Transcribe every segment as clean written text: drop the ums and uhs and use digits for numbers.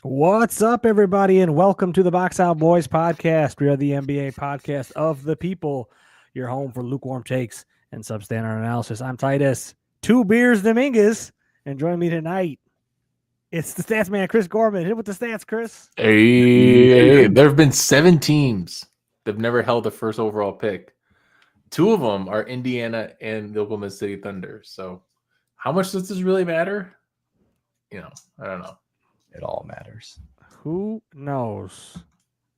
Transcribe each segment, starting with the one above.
What's up, everybody, and welcome to the Box Out Boys podcast. We are the NBA podcast of the people, your home for lukewarm takes and substandard analysis. I'm Titus, Two Beers Dominguez, and joining me tonight, it's the stats man, Chris Gorman. Hit with the stats, Chris. Hey, there have been 7 teams that have never held the first overall pick. 2 of them are Indiana and the Oklahoma City Thunder. So how much does this really matter? I don't know. It all matters. Who knows?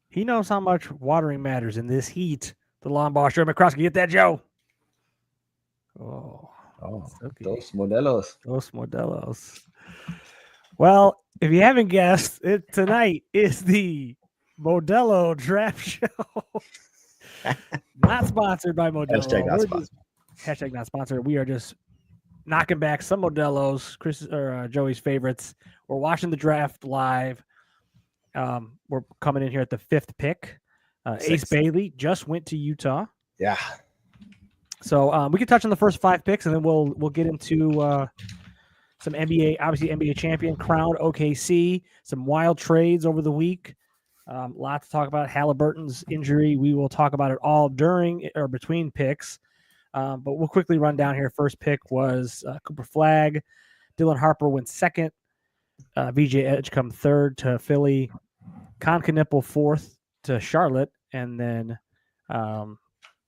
He knows how much watering matters in this heat. The lawn ball, Sherman McCroskey. Get that, Joe. Oh, okay. Dos Modelos. Dos Modelos. Well, if you haven't guessed, tonight is the Modelo Draft Show. Not sponsored by Modelo. Hashtag not sponsored. Hashtag not sponsored. We are just knocking back some Modelos, Chris or Joey's favorites. We're watching the draft live. We're coming in here at the 5th pick. Ace Bailey just went to Utah. Yeah. So we can touch on the first 5 picks, and then we'll get into some NBA, obviously NBA champion crowned OKC, some wild trades over the week. Lots to talk about. Halliburton's injury. We will talk about it all during or between picks. But we'll quickly run down here. First pick was Cooper Flagg. Dylan Harper went second. VJ Edgecombe third to Philly. Con Knipple fourth to Charlotte. And then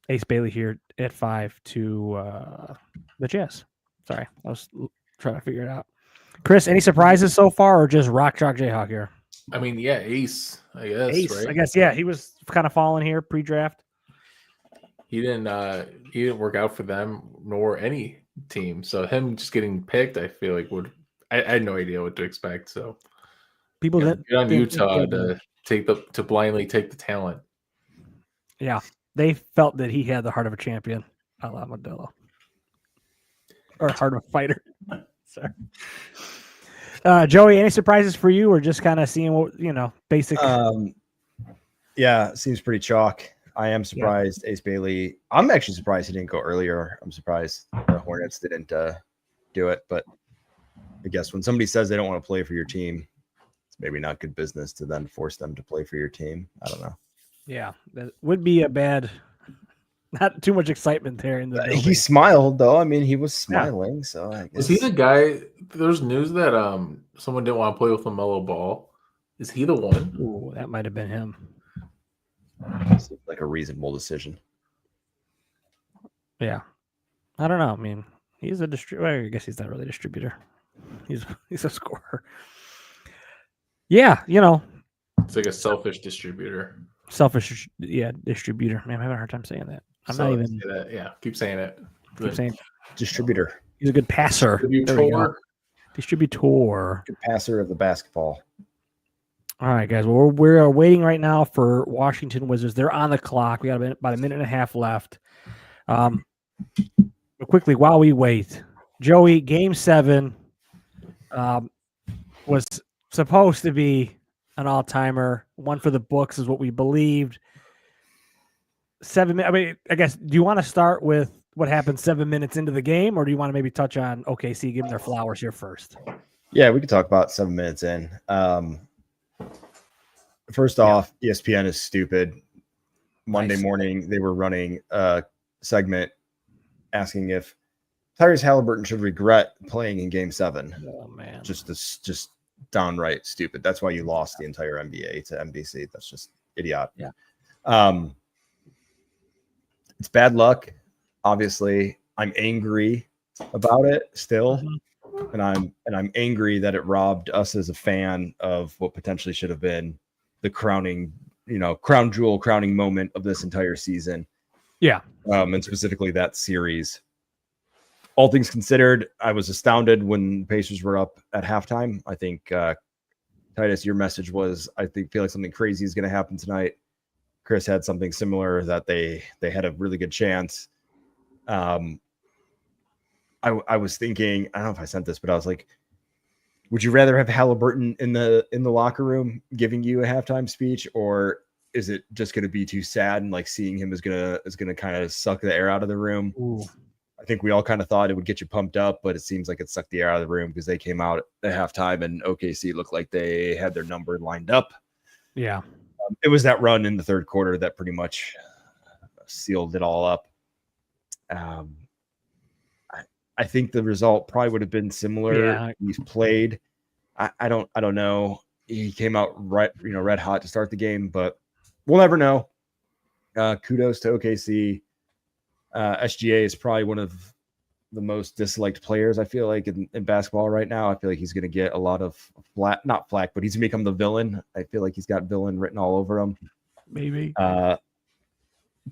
Ace Bailey here at 5 to the Jazz. Sorry, I was trying to figure it out. Chris, any surprises so far or just rock chalk Jayhawk here? I mean, yeah, Ace, I guess. Ace, right? I guess, yeah. He was kind of falling here pre-draft. He didn't work out for them nor any team. So him just getting picked, I feel like I had no idea what to expect. So people get on Utah to blindly take the talent. Yeah, they felt that he had the heart of a champion, a la Modelo, or heart of a fighter. Sorry, Joey. Any surprises for you, or just kind of seeing what basic? Yeah, it seems pretty chalk. I am surprised Ace Bailey. I'm actually surprised he didn't go earlier. I'm surprised the Hornets didn't do it. But I guess when somebody says they don't want to play for your team, it's maybe not good business to then force them to play for your team. I don't know. Yeah, that would be a bad. Not too much excitement there in the building. He smiled though. I mean, he was smiling. So I guess. Is he the guy? There's news that someone didn't want to play with LaMelo Ball. Is he the one? Ooh, that might have been him. Seems like a reasonable decision. Yeah, I don't know. I mean, he's a distributor. I guess he's not really a distributor. He's a scorer. Yeah, It's like a selfish distributor. Selfish, distributor. Man, I'm having a hard time saying that. I'm not even. Say that. Yeah, keep saying it. Keep saying distributor. He's a good passer. Distributor. Good passer of the basketball. All right, guys. Well, we're waiting right now for Washington Wizards. They're on the clock. We got about a minute and a half left. But quickly, while we wait, Joey, Game 7 was supposed to be an all-timer. One for the books is what we believed. 7 minutes. I mean, I guess, do you want to start with what happened 7 minutes into the game, or do you want to maybe touch on OKC, give them their flowers here first? Yeah, we could talk about 7 minutes in. First off, ESPN is stupid. Monday morning, they were running a segment asking if Tyrese Halliburton should regret playing in Game 7. Oh, man. Just downright stupid. That's why you lost the entire NBA to NBC. That's just idiotic. Yeah. It's bad luck. Obviously, I'm angry about it still. Mm-hmm. And I'm angry that it robbed us as a fan of what potentially should have been the crowning moment of this entire season. Yeah. And specifically that series. All things considered, I was astounded when Pacers were up at halftime. I think, Titus, your message was, feel like something crazy is going to happen tonight. Chris had something similar, that they had a really good chance. I was thinking, I don't know if I sent this, but I was like, would you rather have Halliburton in the locker room giving you a halftime speech, or is it just going to be too sad and like seeing him is gonna kind of suck the air out of the room? Ooh. I think we all kind of thought it would get you pumped up, but it seems like it sucked the air out of the room because they came out at halftime and OKC looked like they had their number lined up. Yeah. It was that run in the third quarter that pretty much sealed it all up. I think the result probably would have been similar. Yeah. He's played. I don't know. He came out red hot to start the game, but we'll never know. Kudos to OKC. SGA is probably one of the most disliked players, I feel like, in basketball right now. I feel like he's going to get a lot of not flack, but he's going to become the villain. I feel like he's got villain written all over him. Maybe.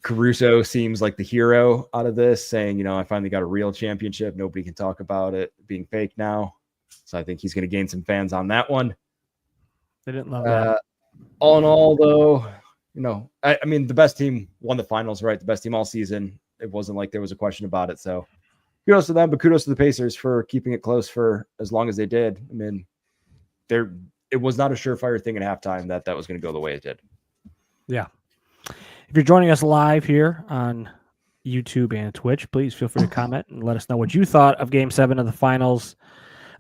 Caruso seems like the hero out of this, saying, I finally got a real championship. Nobody can talk about it being fake now. So I think he's going to gain some fans on that one. They didn't love that. All in all, though, I mean, the best team won the finals, right? The best team all season. It wasn't like there was a question about it. So kudos to them, but kudos to the Pacers for keeping it close for as long as they did. I mean, it was not a surefire thing at halftime that was going to go the way it did. Yeah. If you're joining us live here on YouTube and Twitch, please feel free to comment and let us know what you thought of Game 7 of the finals.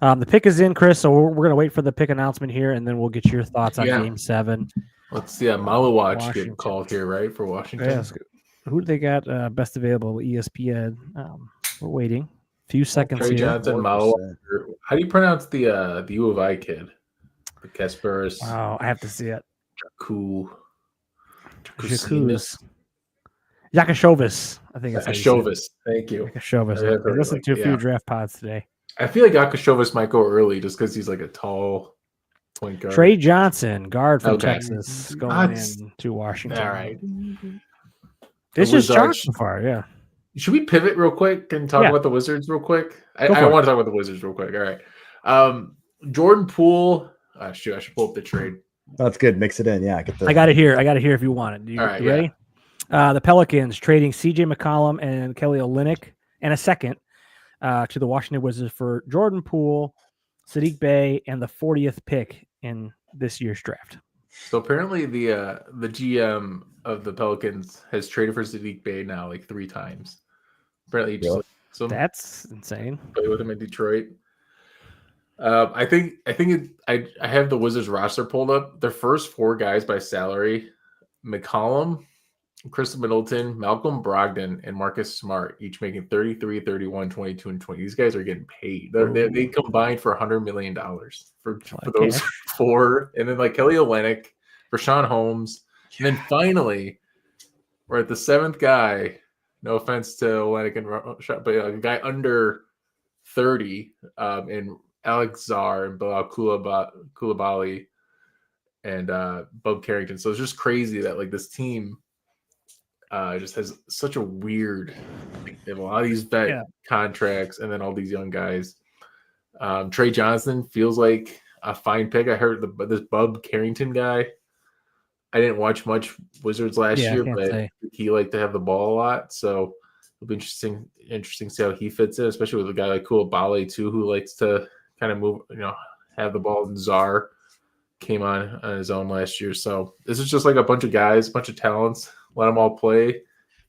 The pick is in, Chris, so we're going to wait for the pick announcement here, and then we'll get your thoughts on Game 7. Let's see. Malawatch getting called here, right, for Washington? Yes. Who do they got best available? ESPN. We're waiting. A few seconds Trey here. Johnson, Malawatch. How do you pronounce the U of I kid? The Kesperis. Wow, I have to see it. Yakashovas. I think it's Yakashovas. Thank you. Yakashovas. I listened to a few draft pods today. I feel like Yakashovas might go early just because he's like a tall point guard. Trey Johnson, guard from Texas, going in to Washington. All right. This is short so far, yeah. Should we pivot real quick and talk about the Wizards real quick? I want to talk about the Wizards real quick. All right. Jordan Poole. I should pull up the trade. That's good. Mix it in. Yeah. I got it here. If you want it. You ready? The Pelicans trading CJ McCollum and Kelly Olynyk and a second to the Washington Wizards for Jordan Poole, Saddiq Bey, and the 40th pick in this year's draft. So apparently the GM of the Pelicans has traded for Saddiq Bey now like 3 times. Apparently, that's insane. Play with him in Detroit. I have the Wizards roster pulled up. Their first 4 guys by salary: McCollum, Chris Middleton, Malcolm Brogdon, and Marcus Smart, each making 33, 31, 22, and 20. These guys are getting paid. They combined for $100 million for those 4. And then like Kelly Olynyk, Rashawn Holmes. And then finally, we're at the 7th guy. No offense to Olynyk and Rashawn, but a guy under 30 in Alex Zar and Bilal Coulibaly and Bub Carrington. So it's just crazy that like this team just has such a weird, they have a lot of these vet contracts and then all these young guys. Trey Johnson feels like a fine pick. I heard this Bub Carrington guy. I didn't watch much Wizards last year, but he liked to have the ball a lot. So it'll be interesting to see how he fits in, especially with a guy like Coulibaly too, who likes to kind of move, have the ball. And Czar came on his own last year. So this is just like a bunch of guys, a bunch of talents. Let them all play,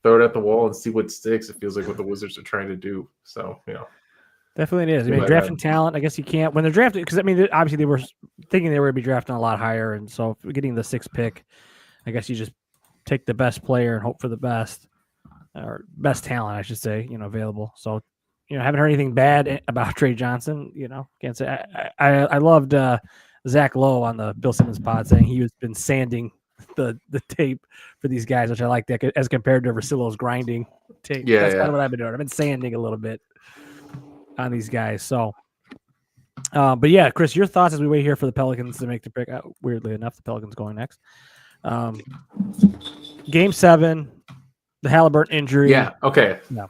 throw it at the wall, and see what sticks. It feels like what the Wizards are trying to do. So, Definitely it is. I mean, drafting talent, I guess you can't, when they're drafted, because, I mean, obviously they were thinking they were going to be drafting a lot higher. And so getting the 6th pick, I guess you just take the best player and hope for the best, or best talent, I should say, available. So, haven't heard anything bad about Trey Johnson, can't say. I loved Zach Lowe on the Bill Simmons pod saying he has been sanding the tape for these guys, which I like that as compared to Russillo's grinding tape. Yeah, that's kind of what I've been doing. I've been sanding a little bit on these guys. So, but yeah, Chris, your thoughts as we wait here for the Pelicans to make the pick. Weirdly enough, the Pelicans going next. Game 7, the Halliburton injury. Yeah. Okay. No.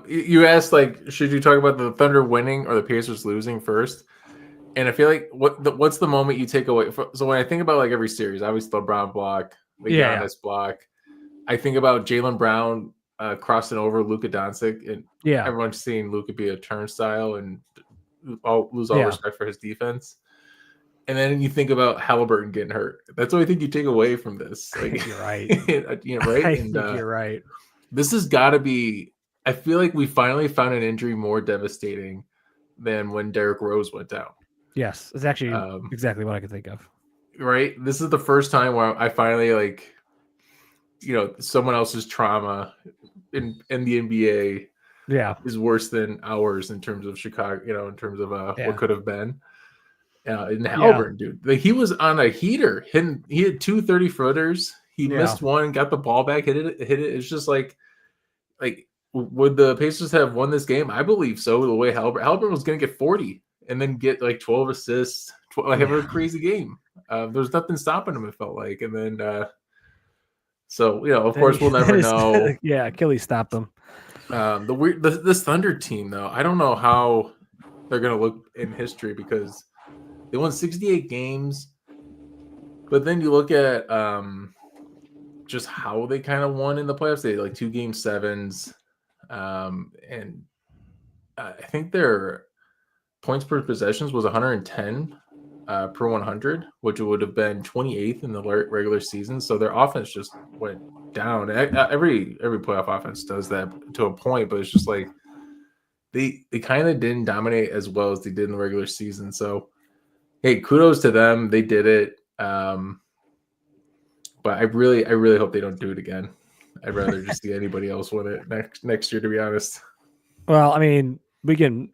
You asked should you talk about the Thunder winning or the Pacers losing first? And I feel like what's the moment you take away? So when I think about every series, obviously the LeBron block, the Giannis block, I think about Jaylen Brown crossing over Luka Doncic, and everyone's seeing Luka be a turnstile and lose all respect for his defense. And then you think about Halliburton getting hurt. That's what I think you take away from this. You're right. Right? I think you're right. This has got to be I feel like we finally found an injury more devastating than when Derrick Rose went down. Yes, it's actually Um, exactly what I could think of. Right? This is the first time where I finally like, someone else's trauma in the NBA Yeah, is worse than ours in terms of Chicago, in terms of Yeah. what could have been. And Yeah. Halliburton, dude, like he was on a heater. He had 2 30-footers. He Yeah. missed one, got the ball back, hit it. It's just like would the Pacers have won this game? I believe so. The way Halliburton was going to get 40 and then get like 12 assists, have a crazy game. There was nothing stopping him. It felt like, and then so of course we'll never know. Yeah, Achilles stopped them. This Thunder team though, I don't know how they're going to look in history because they won 68 games, but then you look at just how they kind of won in the playoffs. They had like 2 game sevens, and I think their points per possessions was 110 per 100, which would have been 28th in the regular season. So their offense just went down. Every playoff offense does that to a point, but it's just like they kind of didn't dominate as well as they did in the regular season. So hey, kudos to them. They did it. But I really hope they don't do it again. I'd rather just see anybody else win it next year, to be honest. Well, I mean, we can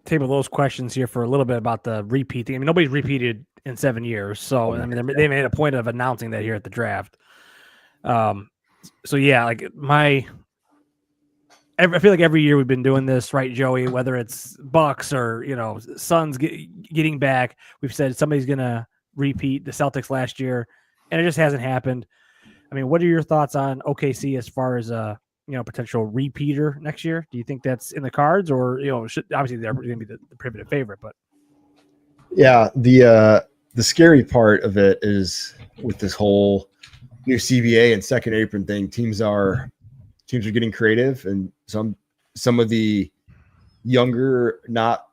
table those questions here for a little bit about the repeat thing. I mean, nobody's repeated in 7 years, so I mean, they made a point of announcing that here at the draft. So yeah, like I feel like every year we've been doing this, right, Joey? Whether it's Bucks or Suns getting back, we've said somebody's gonna repeat the Celtics last year, and it just hasn't happened. I mean, what are your thoughts on OKC as far as a potential repeater next year? Do you think that's in the cards, or obviously they're going to be the prohibitive favorite, but Yeah, the scary part of it is with this whole new CBA and second apron thing. Teams are getting creative, and some of the younger, not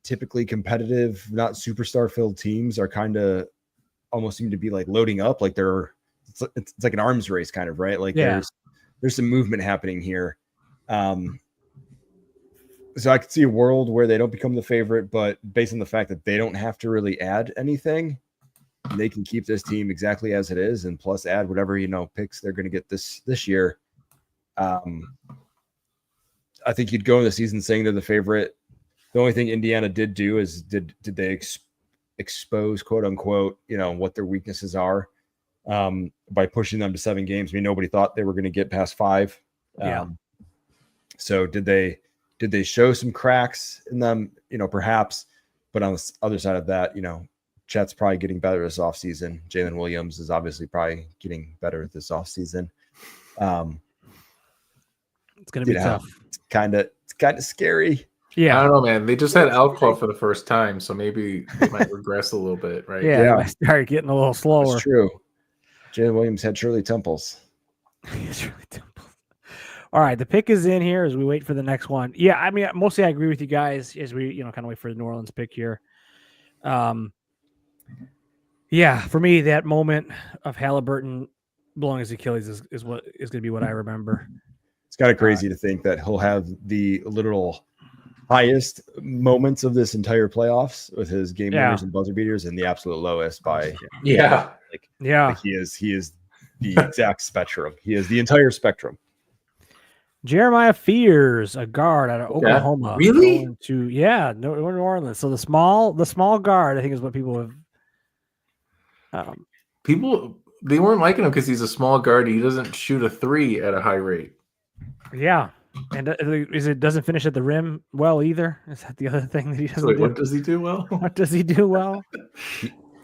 typically competitive, not superstar filled teams are kind of almost seem to be like loading up, like it's like an arms race kind of, right? Like there's some movement happening here. So I could see a world where they don't become the favorite, but based on the fact that they don't have to really add anything, they can keep this team exactly as it is, and plus add whatever picks they're going to get this year. I think you'd go in the season saying they're the favorite. The only thing Indiana did do is did they expose, quote unquote, what their weaknesses are by pushing them to 7 games. I mean, nobody thought they were going to get past 5. So did they show some cracks in them? Perhaps. But on the other side of that, Chet's probably getting better this offseason. Jalen Williams is obviously probably getting better this offseason. It's going to be tough. It's kind of scary. Yeah, I don't know, man. They just had Alclaw for the first time, so maybe they might regress a little bit, right? Yeah, they might start getting a little slower. That's true. Jalen Williams had Shirley Temples. All right, the pick is in here as we wait for the next one. Yeah, I mean, mostly I agree with you guys as we kind of wait for the New Orleans pick here. Yeah, for me, that moment of Halliburton blowing his Achilles is what is going to be what I remember. It's kind of crazy to think that he'll have the literal highest moments of this entire playoffs with his game winners and buzzer beaters, and the absolute lowest by he is the exact spectrum. He is the entire spectrum. Jeremiah Fears, a guard out of Oklahoma. Really? New Orleans. So the small guard, I think, is what people have. People, they weren't liking him because he's a small guard. He doesn't shoot a 3 at a high rate. Yeah. And it doesn't finish at the rim well either? Is that the other thing that he doesn't do? What does he do well? What does he do well?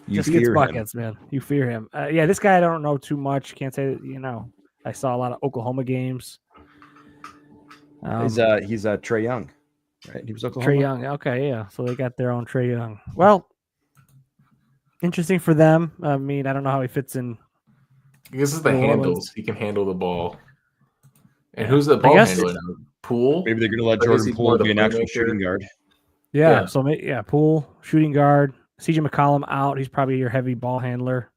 Just gets buckets, man. You fear him. Yeah, this guy I don't know too much. Can't say that, I saw a lot of Oklahoma games. He's Trae Young, right? He was Oklahoma. Trae Young. Okay, yeah. So they got their own Trae Young. Well, interesting for them. I mean, I don't know how he fits in. This is the handles. He can handle the ball. And who's the ball handler now? Poole? Maybe they're going to let Jordan Poole be an actual shooting guard. Yeah. So Poole, shooting guard. CJ McCollum out. He's probably your heavy ball handler.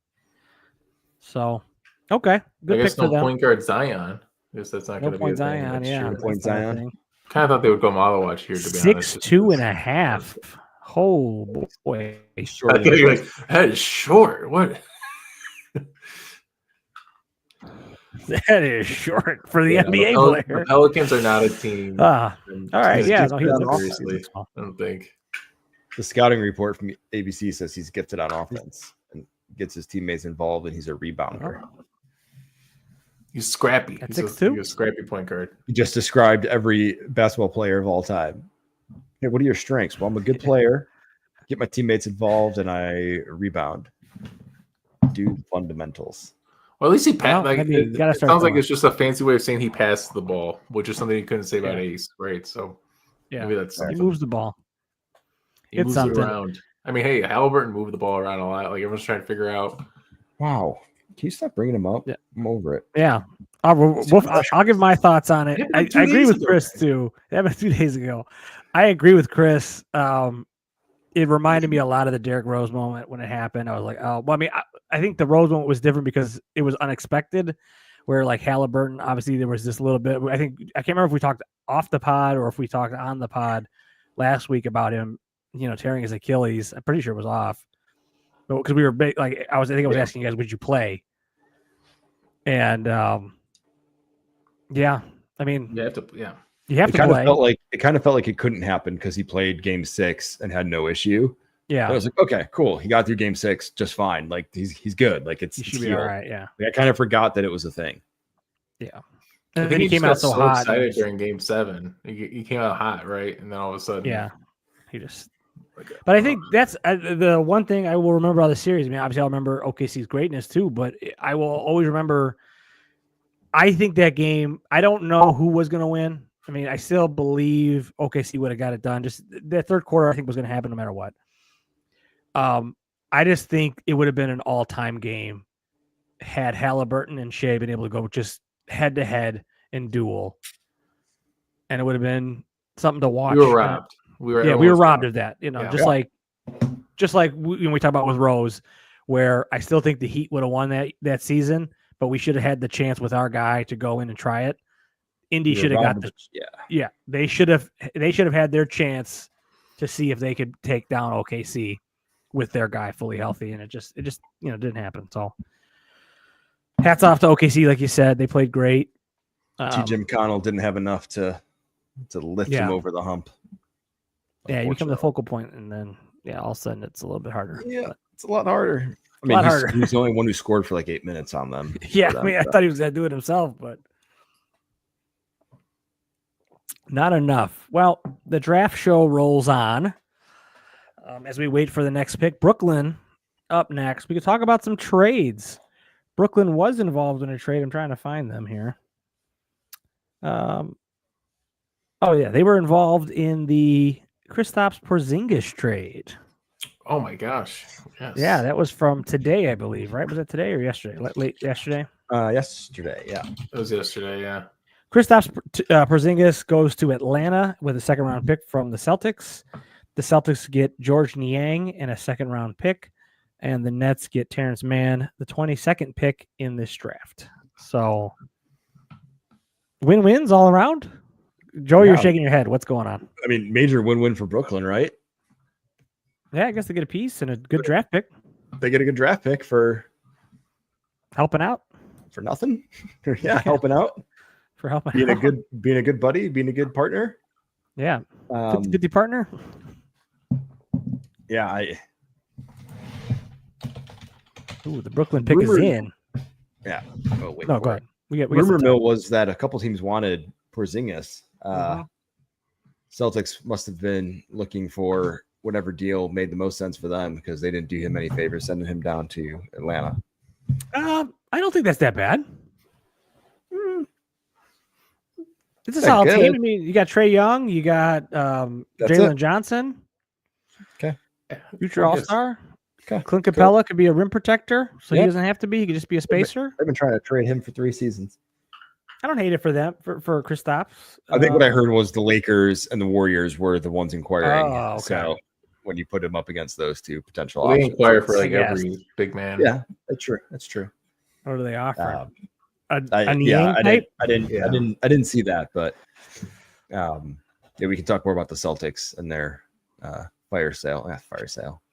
So, okay. Good pick for them. Point guard Zion. Yes, that's not No going to be a point thing Zion. next Yeah. year. point that's not a Zion. thing. Kind of thought they would go model watch here, to be honest. 6'2" and a half. Oh boy. Short Okay, you're like, that is short. What? That is short for the Yeah, NBA the player. Pelicans are not a team. All right. He's Yeah. just No, good he on looks seriously. he's small. I don't think. The scouting report from ABC says he's gifted on offense and gets his teammates involved, and he's a rebounder. He's scrappy. At He's 6'2"? a scrappy point guard. He just described every basketball player of all time. Hey, what are your strengths? Well, I'm a good player, get my teammates involved, and I rebound. Do fundamentals. Well, at least he Well, passed. Like, I mean, it gotta start sounds like somewhere. it's just a fancy way of saying he passed the ball, which is something you couldn't say about Yeah. Ace, right? So Yeah. maybe that's He something. moves the ball. He it's moves something. it around. I mean, hey, Halliburton moved the ball around a lot. Like everyone's trying to figure out. Wow. Can you stop bringing him up? Yeah. I'm over it. Yeah. I'll give my thoughts on it. It I happened 2 agree days with ago, Chris man. too. It happened 2 days ago. I agree with Chris. It reminded me a lot of the Derrick Rose moment when it happened. I was like, oh, well, I mean, I think the Rose moment was different because it was unexpected. Where like Halliburton, obviously there was this little bit. I can't remember if we talked off the pod or if we talked on the pod last week about him, tearing his Achilles. I'm pretty sure it was off, but because we were like, I think I was asking you guys, would you play? And yeah, I mean, You have to, yeah. you have It to kind of play. felt like it couldn't happen because he played game 6 and had no issue. Yeah, I was like, okay, cool. He got through game 6 just fine. Like he's good. Like he should be all right. Yeah, I kind of forgot that it was a thing. yeah. I And then think he came just out got so hot. excited during Game 7. He came out hot, right? And then all of a sudden, Yeah, he just. like, But I think that's the one thing I will remember about the series. I mean, obviously, I'll remember OKC's greatness too, but I will always remember. I think that game. I don't know who was going to win. I mean, I still believe OKC would have got it done. Just that third quarter, I think was going to happen no matter what. I just think it would have been an all-time game had Halliburton and Shea been able to go just head-to-head in duel, and it would have been something to watch. we were robbed. We were robbed of that. Yeah. Just like when we talk about with Rose, where I still think the Heat would have won that season, but we should have had the chance with our guy to go in and try it. Indy should have got the yeah. They should have had their chance to see if they could take down OKC with their guy fully healthy, and it just didn't happen. So hats off to OKC, like you said, they played great. Jim Connell didn't have enough to lift him over the hump. Yeah, you become the focal point, and then all of a sudden it's a little bit harder. Yeah, But, it's a lot harder. I lot mean, harder. he's the only one who scored for like 8 minutes on them. yeah, I mean, I thought he was going to do it himself, but not enough. Well, the draft show rolls on as we wait for the next pick. Brooklyn up next. We could talk about some trades. Brooklyn was involved in a trade. I'm trying to find them here. They were involved in the Kristaps Porzingis trade. Oh my gosh! Yes. Yeah, that was from today, I believe. Right? Was it today or yesterday? Late yesterday. Yesterday, yeah. It was yesterday. Yeah. Kristaps Porzingis goes to Atlanta with a second-round pick from the Celtics. The Celtics get George Niang and a second-round pick, and the Nets get Terrence Mann, the 22nd pick in this draft. So, win-wins all around. Joe, you're shaking your head. What's going on? I mean, major win-win for Brooklyn, right? Yeah, I guess they get a piece and a good draft pick. They get a good draft pick for Helping out. nothing. Yeah, helping out. For helping Being out. a good buddy, being a good partner. Yeah. 50-50 partner. Yeah, Ooh, the Brooklyn pick is Rumor- in. yeah. Oh, wait. No, go ahead. We got Rumor some time. mill was that a couple teams wanted Porzingis. Celtics must have been looking for whatever deal made the most sense for them because they didn't do him any favors sending him down to Atlanta. I don't think that's that bad. It's a That solid good. team. I mean, you got Trae Young, you got Jalen Johnson, Yeah. future All Star. Okay. Clint Capella could be a rim protector, so he Yeah. doesn't have to be. He could just be a spacer. They've been trying to trade him for 3 seasons. I don't hate it for them for Kristaps. I think what I heard was the Lakers and the Warriors were the ones inquiring. Oh, okay. So when you put him up against those two potential Well, they options, inquire for like I guess. every big man. yeah, that's true. That's true. What do they offer? a Niang type? I didn't see that, but yeah, we can talk more about the Celtics and their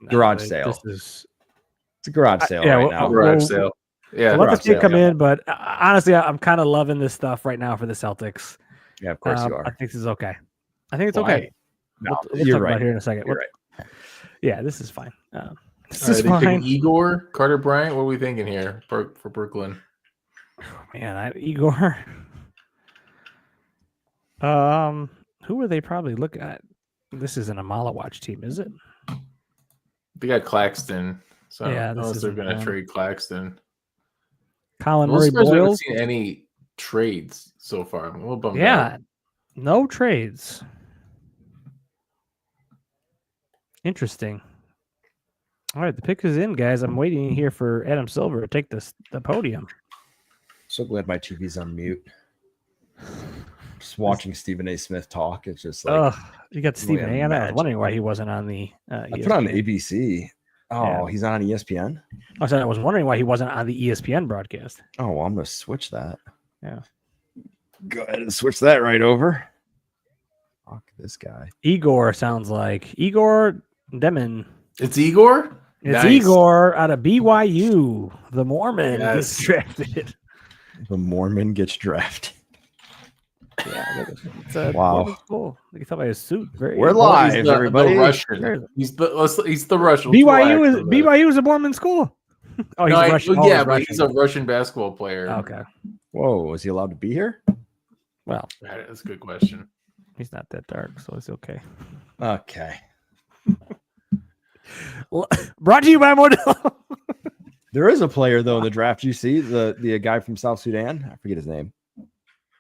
garage sale. It's a garage sale yeah, right well, now. Garage sale. Yeah. let this garage kid sale, come yeah. in, but honestly, I'm kind of loving this stuff right now for the Celtics. Yeah, of course you are. I think this is okay. I think it's Why? okay. No, We'll you're talk right. about it here in a second. You're right. Yeah, this is fine. This All is right, they fine. taking Igor, Carter Bryant. What are we thinking here for Brooklyn? Man, Igor. Who are they probably looking at? This isn't a Mala Watch team, is it? They got Claxton. So Yeah, I don't know this if they're isn't going to them. trade Claxton. Colin Most Murray Spurs haven't Boyles. seen any trades so far. I'm a little bummed Yeah, out. no trades. Interesting. All right, the pick is in, guys. I'm waiting here for Adam Silver to take the podium. So glad my TV's on mute. Just watching Stephen A. Smith talk. It's just like You got Stephen A. on that. I was wondering why he wasn't on the. I put on ABC. Oh, Yeah. he's on ESPN. I was wondering why he wasn't on the ESPN broadcast. Oh, well, I'm gonna switch that. Yeah. Go ahead and switch that right over. Fuck this guy. Igor sounds like Igor Demon. It's Igor? It's Nice. Igor out of BYU. The Mormon Yes. gets drafted. The Mormon gets drafted. Yeah, it's a Wow. Mormon school. You can tell by his suit. Very We're Well, live, he's the everybody. Russian. He's the Russian. BYU is a Mormon school. Oh, he's No, Russian. yeah, Oh, he's but Russian. he's a Russian basketball player. Okay. Whoa, is he allowed to be here? Well, That's a good question. he's not that dark, so it's okay. Okay. Brought to you by Modelo. There is a player though in the draft. You see the guy from South Sudan. I forget his name.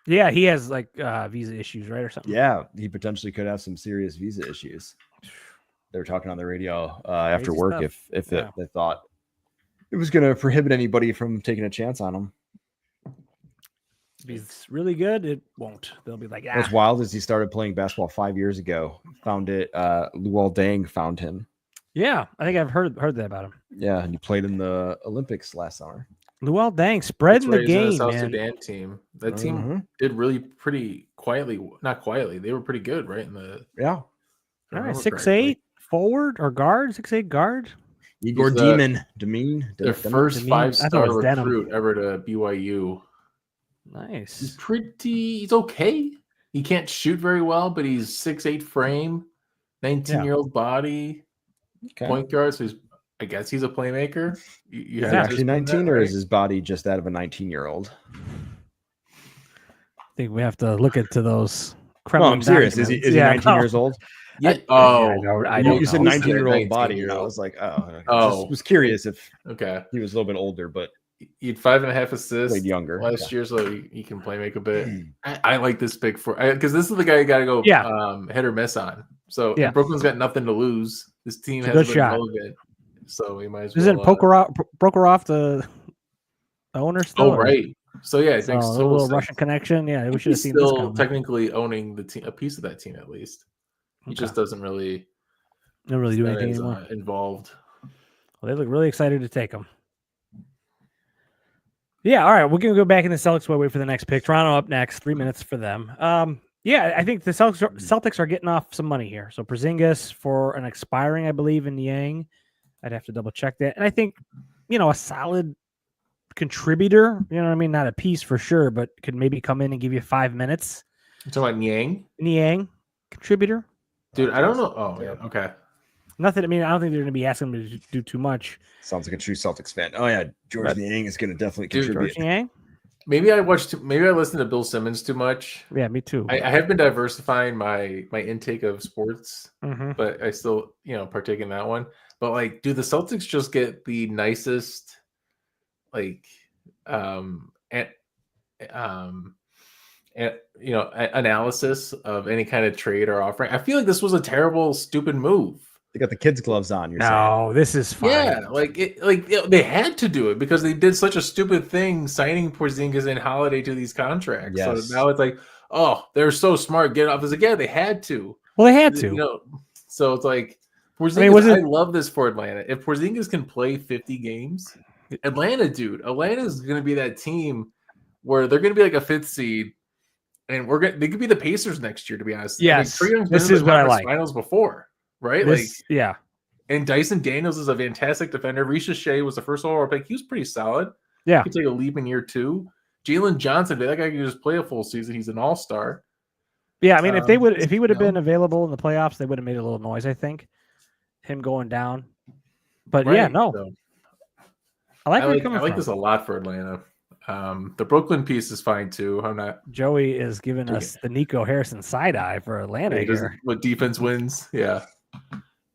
Yeah, he has like visa issues, right, or something. Yeah, he potentially could have some serious visa issues. They were talking on the radio after Crazy work stuff. if Yeah. they thought it was going to prohibit anybody from taking a chance on him. If he's really good, it won't. They'll be like, What's wild is he started playing basketball 5 years ago. Found it. Luol Deng found him. yeah. I think I've heard that about him. Yeah, and he played in the Olympics last summer. Luol Deng spreading the That's right, he's game, on the South man. Sudan team. That team Mhm. did really pretty quietly. Not quietly. They were pretty good, right? In the Yeah, All right, remember 6'8" correctly. forward or guard, 6'8" guard. Igor He's, Demeen. Their first Demean. I thought it 5-star was Denim. recruit ever to BYU. He's Nice. he's okay. He can't shoot very well, but he's 6'8" frame, 19-year-old body, Okay. point guard. So I guess he's a playmaker. You Is have he to actually spin that, 19 or right? is his body just that of a 19-year-old? I think we have to look into those. No, Kremlin I'm serious. Is he documents. 19 I know. years old? Yeah. I Oh, know, I You- don't you said know. 19-year-old body. 19-year-old. I was like, oh. Oh. Just was curious if okay. he was a little bit older, but He had 5.5 assists played younger. last year, so he can play make a bit. I like this pick for because this is the guy you got to go Yeah. hit or miss on. So Yeah. Brooklyn's got nothing to lose. This team It's a has good been shot. relevant, so we might as well. Isn't Prokhorov the owner still? Oh or- right. So yeah, it So makes a total little sense. Russian connection. Yeah, we should have He's seen this still coming. technically owning the team, a piece of that team at least. He Okay. just doesn't really. Don't really do not anything as, anymore. involved. Well, they look really excited to take him. Yeah, all right. We're gonna go back in the Celtics. Wait for the next pick. Toronto up next. 3 minutes for them. Yeah, I think the Celtics are getting off some money here. So Porzingis for an expiring, I believe, in Niang. I'd have to double check that. And I think, a solid contributor. You know what I mean? Not a piece for sure, but could maybe come in and give you 5 minutes. You talking about Niang? Niang contributor. Dude, I don't know. Oh yeah, okay. Nothing. I mean, I don't think they're going to be asking him to do too much. Sounds like a true Celtics fan. Oh yeah, George But- Niang is going to definitely Dude, contribute. George Niang. Maybe I listened to Bill Simmons too much. Yeah, me too. I have been diversifying my intake of sports, Mhm. but I still, partake in that one. But like, do the Celtics just get the nicest, like, analysis of any kind of trade or offering? I feel like this was a terrible, stupid move. They got the kids' gloves on. You're saying. No, this is fine. Yeah, they had to do it because they did such a stupid thing signing Porzingis and Holiday to these contracts. Yes. So now it's like, oh, they're so smart. Get it off. It's like, yeah, they had to. Well, they had to. So it's like Porzingis. I mean, was it- I love this for Atlanta. If Porzingis can play 50 games, Atlanta is going to be that team where they're going to be like a 5th seed, and they could be the Pacers next year. To be honest, Yes, Trae Young's this been in is the what I conference like. finals before, right? Yeah. And Dyson Daniels is a fantastic defender. Risha Shea was the first overall pick. He was pretty solid. Yeah. He could take a leap in year 2. Jalen Johnson, that guy could just play a full season. He's an all-star. Yeah, I mean, if he would have you know. been available in the playoffs, they would have made a little noise. I think him going down, but Right, yeah, no, so I like I where like you're coming from. this a lot for Atlanta. The Brooklyn piece is fine too. I'm not. Joey is giving us the Nico Harrison side eye for Atlanta here. What defense wins? Yeah,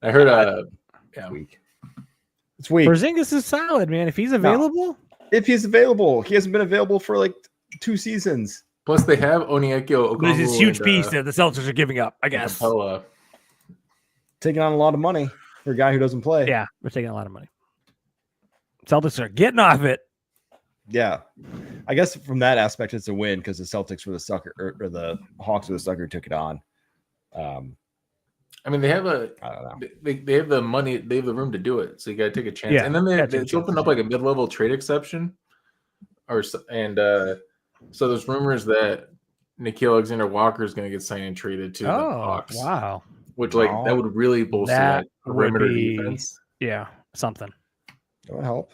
I heard. It's weak. It's weak. Porzingis is solid, man. If he's available, if he's available, he hasn't been available for like 2 seasons. Plus, they have Onyeka but it's this huge and, piece that the Celtics are giving up. I guess. Capella. Taking on a lot of money for a guy who doesn't play. Yeah, we're taking a lot of money. Celtics are getting off it. Yeah, I guess from that aspect, it's a win because the Celtics were the sucker, or the Hawks were the sucker who took it on. I mean, they have I don't know. They have the money. They have the room to do it. So you got to take a chance. Yeah, and then it's opened up like a mid-level trade exception, so there's rumors that Nickeil Alexander-Walker is going to get signed and traded to the Hawks. Wow! Which that would really bolster that perimeter defense. Yeah, something. That would help.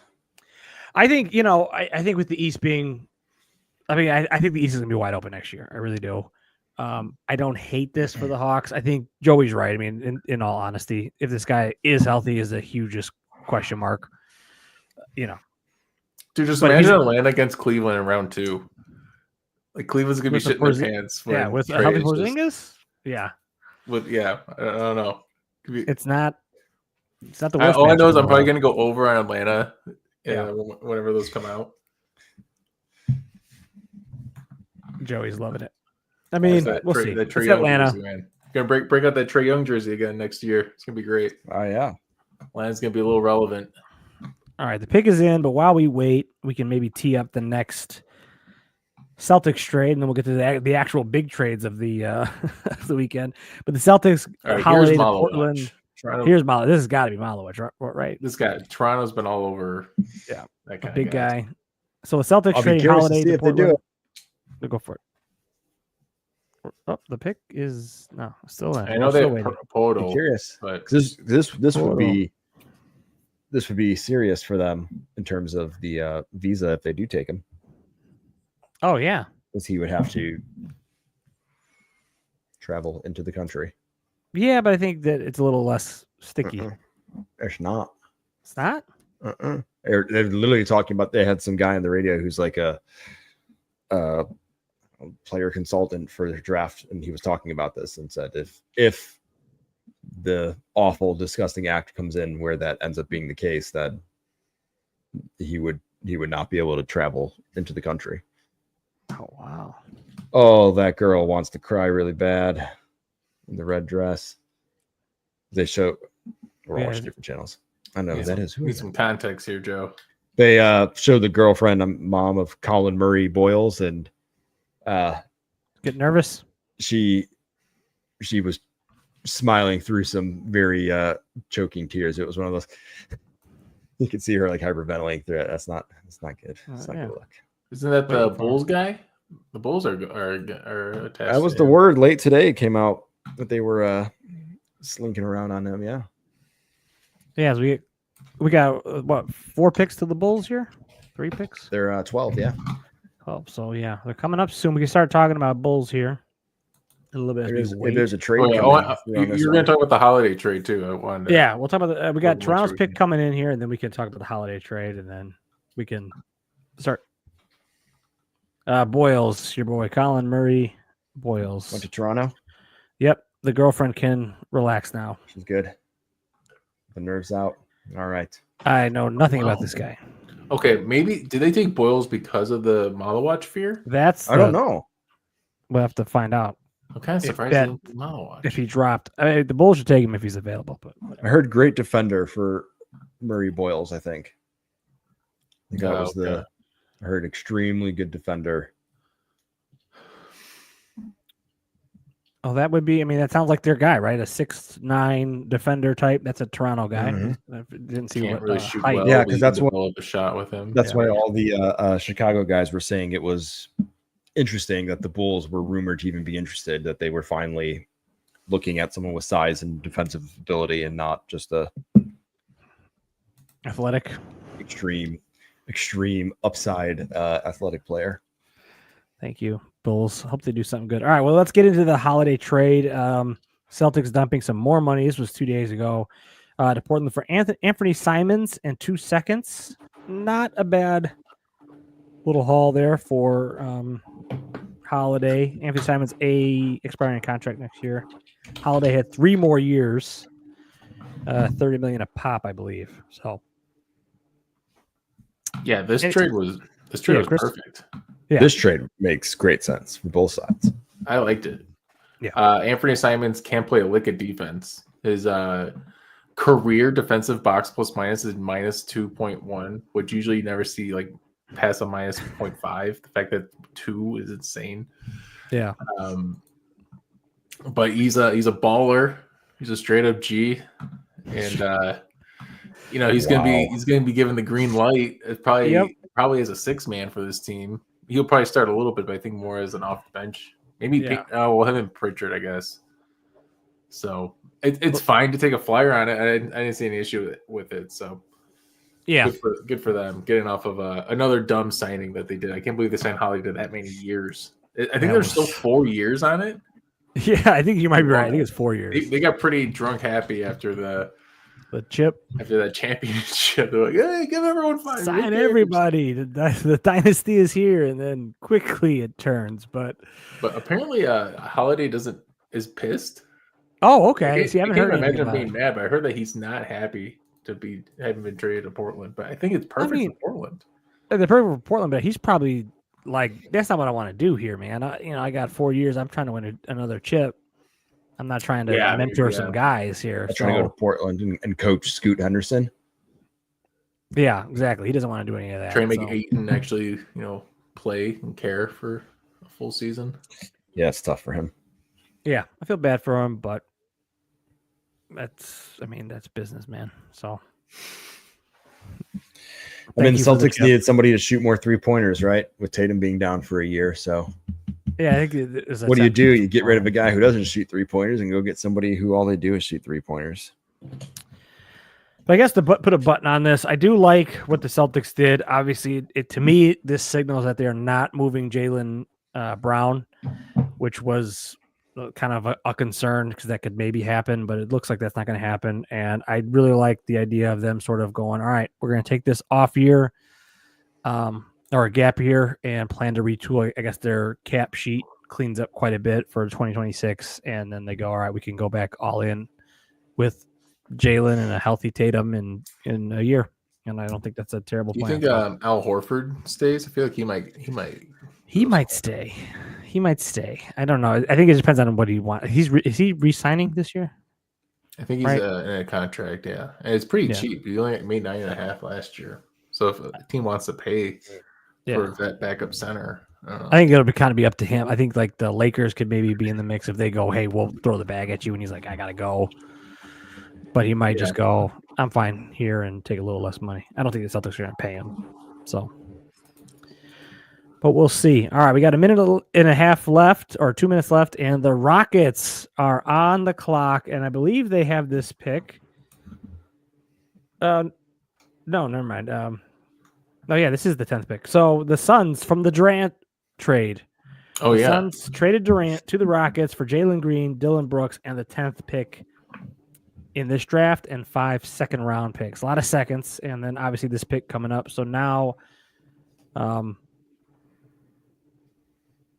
I think, I think with the East being, I think the East is going to be wide open next year. I really do. I don't hate this for the Hawks. I think Joey's right. I mean, in all honesty, if this guy is healthy, is the hugest question mark. Dude, just imagine Atlanta against Cleveland in round 2. Like Cleveland's gonna be shitting their pants. Yeah, with healthy Porzingis. Yeah. I don't know. It's not the worst. All I know is I'm probably gonna go over on Atlanta. Whenever those come out. Joey's loving it. I mean, we'll see. It's Atlanta. Jersey, man. Gonna break out that Trae Young jersey again next year. It's gonna be great. Oh yeah, Atlanta's gonna be a little relevant. All right, the pick is in, but while we wait, we can maybe tee up the next Celtics trade, and then we'll get to the actual big trades of the of the weekend. But the Celtics holiday to Portland. Here's Malo. This has got to be Malowich, right? This guy, Toronto's been all over. Yeah, that kind big guy. So the Celtics trade holiday to Portland. They do it. We'll go for it. Oh, the pick is still in. I know they're Portal. Curious, but this would be serious for them in terms of the visa if they do take him. Oh yeah, because he would have to travel into the country. Yeah, but I think that it's a little less sticky. It's not. It's not? They're literally talking about, they had some guy on the radio who's like a player consultant for the draft, and he was talking about this and said if the awful, disgusting act comes in where that ends up being the case, that he would not be able to travel into the country. Oh, wow. Oh, that girl wants to cry really bad. In the red dress. They show, we're watching different channels. I know who that is. Who need is some context here, Joe. They show the girlfriend, mom of Colin Murray Boyles, and get nervous. She was smiling through some very choking tears. It was one of those. You could see her like hyperventilating through it. That's not good. It's not good look. Isn't that the Bulls guy? The Bulls are attached. That was the word late today. It came out that they were slinking around on him. Yeah. Yeah. So we got what, 4 picks to the Bulls here? 3 picks? They're 12. Yeah. 12. So yeah, they're coming up soon. We can start talking about Bulls here a little bit. If there's a trade. You're going to talk about the holiday trade too. Yeah, we'll talk about we got Toronto's pick coming in here, and then we can talk about the holiday trade, and then we can start. Boyles, your boy Colin Murray Boyles went to Toronto. Yep, the girlfriend can relax now. She's good. The nerves out. All right. I know nothing about this guy. Okay, maybe did they take Boyles because of the Malawatch fear? I don't know. We'll have to find out. I'm kind of surprised if he dropped. the Bulls should take him if he's available. But I heard great defender for Murray Boyles. I think that was I heard extremely good defender. Oh, that would be. I mean, that sounds like their guy, right? A 6'9" defender type. That's a Toronto guy. Mhm. I didn't see Can't what really shoot height. well. Yeah, but 'cause you that's can what- develop a shot with him. That's Yeah. why all the Chicago guys were saying it was interesting that the Bulls were rumored to even be interested, that they were finally looking at someone with size and defensive ability and not just a Athletic. extreme upside athletic player. Thank you, Bulls. Hope they do something good. All right, well, let's get into the holiday trade. Celtics dumping some more money. This was 2 days ago to Portland for Anthony Simons and 2 seconds. Not a bad little haul there for Holiday. Anthony Simons expiring contract next year. Holiday had 3 more years, $30 million a pop, I believe. So Yeah, this And- trade was Yeah, Chris- perfect. Yeah. This trade makes great sense for both sides. I liked it. Yeah. Anthony Simons can't play a lick of defense. His career defensive box plus minus is minus 2.1, which usually you never see like past a minus 0.5. The fact that 2 is insane. yeah, But he's a baller. He's a straight up G, and he's gonna be given the green light. It's probably as a 6-man for this team. He'll probably start a little bit, but I think more as an off the bench. Maybe Yeah. him and Pritchard, I guess. So it's fine to take a flyer on it. I didn't see any issue with it. So yeah. good for them getting off of another dumb signing that they did. I can't believe they signed Holiday to that many years. I think That there's was- still 4 years on it. Yeah, I think you might be right. I think it's 4 years. They got pretty drunk happy after the chip. that championship. They're like, hey, give everyone 5 Sign everybody. The dynasty is here, and then quickly it turns. But But apparently, Holiday is pissed. okay. See, I haven't heard can't anything imagine him about being it. mad, but I heard that he's not happy to having been traded to Portland. But I think it's perfect mean, for Portland. The perfect for Portland, but he's probably like, that's not what I want to do here, man. I got 4 years. I'm trying to win another chip. I'm not trying to Yeah, mentor some guys here. I'm trying to go to Portland and coach Scoot Henderson. Yeah, exactly. He doesn't want to do any of that. Try to make so. Ayton actually, play and care for a full season. Yeah, it's tough for him. Yeah, I feel bad for him, but that's business, man. So I mean, Thank the you for the Celtics tip. needed somebody to shoot more 3-pointers, right? With Tatum being down for a year. So yeah, I think what do? You get rid of a guy who doesn't shoot 3-pointers and go get somebody who all they do is shoot 3-pointers. But I guess to put a button on this, I do like what the Celtics did. Obviously, to me, this signals that they are not moving Jaylen Brown, which was kind of a concern because that could maybe happen, but it looks like that's not going to happen. And I really like the idea of them sort of going, all right, we're going to take this off year or a gap year and plan to retool. I guess their cap sheet cleans up quite a bit for 2026. And then they go, all right, we can go back all in with Jaylen and a healthy Tatum in a year. And I don't think that's a terrible Do you plan. think Al Horford stays? I feel like he might. He might stay. He might stay. I don't know. I think it depends on what he wants. Is he re-signing this year? I think he's Right. In a contract, yeah, and it's pretty Yeah. cheap. He only made 9.5 last year. So if a team wants to pay for that backup center, I don't know. I think it'll be up to him. I think like the Lakers could maybe be in the mix if they go, hey, we'll throw the bag at you, and he's like, I gotta go. But he might just go, I'm fine here and take a little less money. I don't think the Celtics are gonna pay him. So, but we'll see. All right, we got a minute and a half left, or 2 minutes left, and the Rockets are on the clock, and I believe they have this pick. No, never mind. Oh yeah, this is the 10th pick. So the Suns from the Durant trade. Oh The yeah, Suns traded Durant to the Rockets for Jalen Green, Dylan Brooks, and the 10th pick in this draft and 5 second-round picks. A lot of seconds, and then obviously this pick coming up. So now,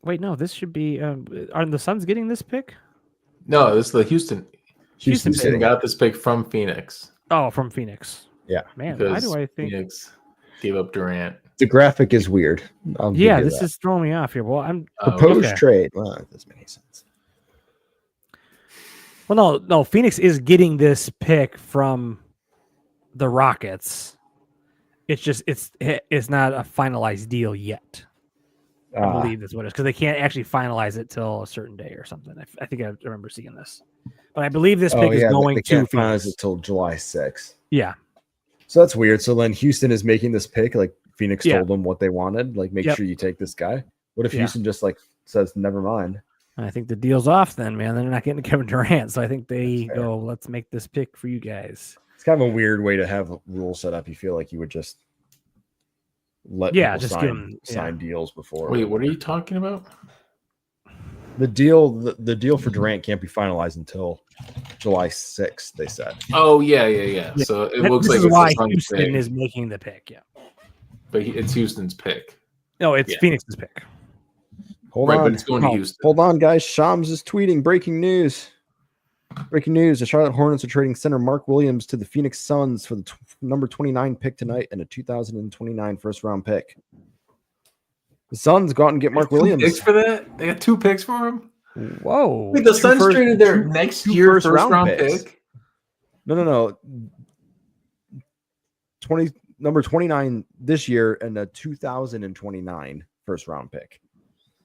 wait, no, this should be. Are the Suns getting this pick? no, this is the Houston. Houston Houston got this pick from Phoenix. Oh, from Phoenix. Yeah, Man, why because do I think? Phoenix gave up Durant. The graphic is weird. I'll give Yeah, you this that. is throwing me off here. Well, I'm Proposed okay. trade. Well, that doesn't make any sense. Well, no. Phoenix is getting this pick from the Rockets. It's just it's not a finalized deal yet. I believe that's what it is because they can't actually finalize it till a certain day or something. I think I remember seeing this, but I believe this pick is going they to can't Phoenix. finalize it till July 6th. Yeah, So that's weird. So then Houston is making this pick. Like Phoenix Yeah. told them what they wanted. Like, make Yep. sure you take this guy. What if Yeah. Houston just like says, never mind? and I think the deal's off. Then, man, they're not getting Kevin Durant, so I think they That's fair. go, "Let's make this pick for you guys." It's kind of a weird way to have a rule set up. You feel like you would just let Yeah, people just give them- sign deals before. Wait, what are you talking about? The deal for Durant can't be finalized until July 6th, they said. Oh yeah. So it looks this like is it's why the Suns' Houston pick, is making the pick. Yeah, but it's Houston's pick. no, it's Yeah. Phoenix's pick. Hold Right, on. but it's going to Oh, Houston. Hold on, guys. Shams is tweeting breaking news. Breaking news. The Charlotte Hornets are trading center Mark Williams to the Phoenix Suns for the number 29 pick tonight and a 2029 first round pick. The Suns go out and get Mark Two Williams. picks for that? They got 2 picks for him. Whoa, Wait, the Suns first- traded their two- next two year first first round round picks. pick. No. 20 number 29 this year and a 2029 first round pick.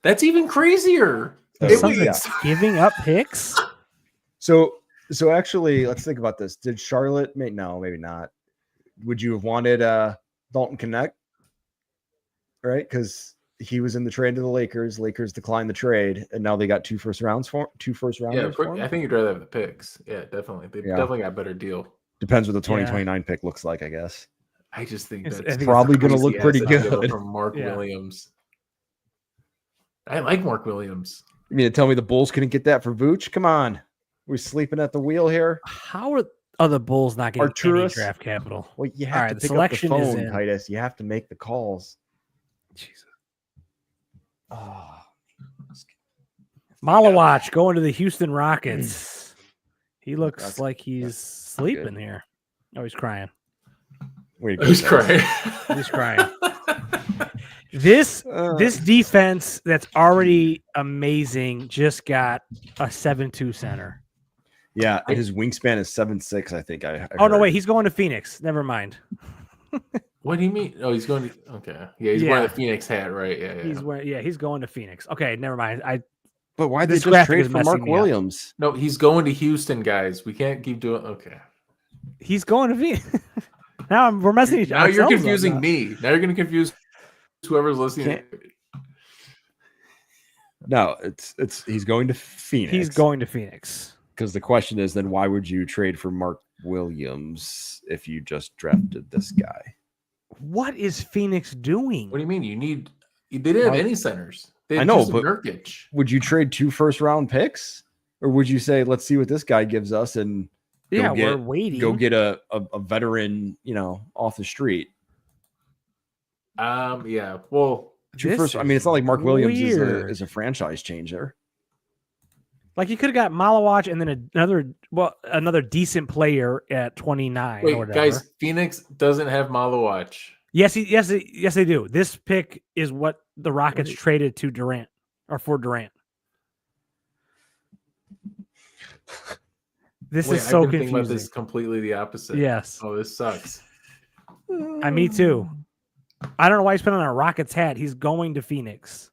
That's even crazier. So, It Suns was- are giving up picks. So actually, let's think about this. Did Charlotte make no, maybe not. Would you have wanted Dalton Connect? Right? Because he was in the trade to the Lakers. Lakers declined the trade, and now they got two first rounders Yeah, for him. I think you'd rather have the picks. Yeah, definitely. They Yeah. definitely got a better deal. Depends what the 2029 pick looks like, I guess. I just think It's- that's I think it's Probably a going to crazy look pretty asset to give up good. from Mark Yeah. Williams. I like Mark Williams. You mean to tell me the Bulls couldn't get that for Vooch? Come on. We're sleeping at the wheel here. How are the Bulls not getting any Arturas? draft capital? Well, you All have right, to the pick up the selection is phone, in. Titus. You have to make the calls. Jesus. Oh, Malawatch going to the Houston Rockets. He looks That's- like he's that's sleeping good. here. Oh, he's crying. way to go, He's Titus. crying. He's crying. This defense that's already amazing just got a 7-2 center. Yeah, and his wingspan is 7'6", I think. I Oh no, heard. wait, he's going to Phoenix. Never mind. What do you mean? Oh, he's going to. Okay. Yeah, he's Yeah. wearing the Phoenix hat, right? Yeah. He's going to Phoenix. Okay, never mind. But why did they This just graphic trade is for messing Mark me up. Williams? No, he's going to Houston, guys. We can't keep doing. Okay. He's going to Phoenix. Now we're messing each Now you're ourselves up confusing now. me. Now you're going to confuse whoever's listening. No, it's he's going to Phoenix. He's going to Phoenix. because the question is then why would you trade for Mark Williams if you just drafted this guy? What is Phoenix doing? What do you mean? They didn't have Why- any centers. They I had know, Justin but- Nurkic. Would you trade 2 first-round picks, or would you say let's see what this guy gives us and Yeah, get- we're waiting. go get a veteran, off the street? Yeah. Well, This First, I is mean, it's not like Mark Williams weird. is a franchise changer. Like you could have got Malawatch and then another decent player at 29 or wait, whatever. guys. Phoenix doesn't have Malawatch. Yes, they do. This pick is what the Rockets Right. traded to Durant or for Durant. This Wait, is so I've been thinking about confusing. this completely the opposite. Yes, Oh, this sucks. me too. I don't know why he's putting on a Rockets hat. He's going to Phoenix.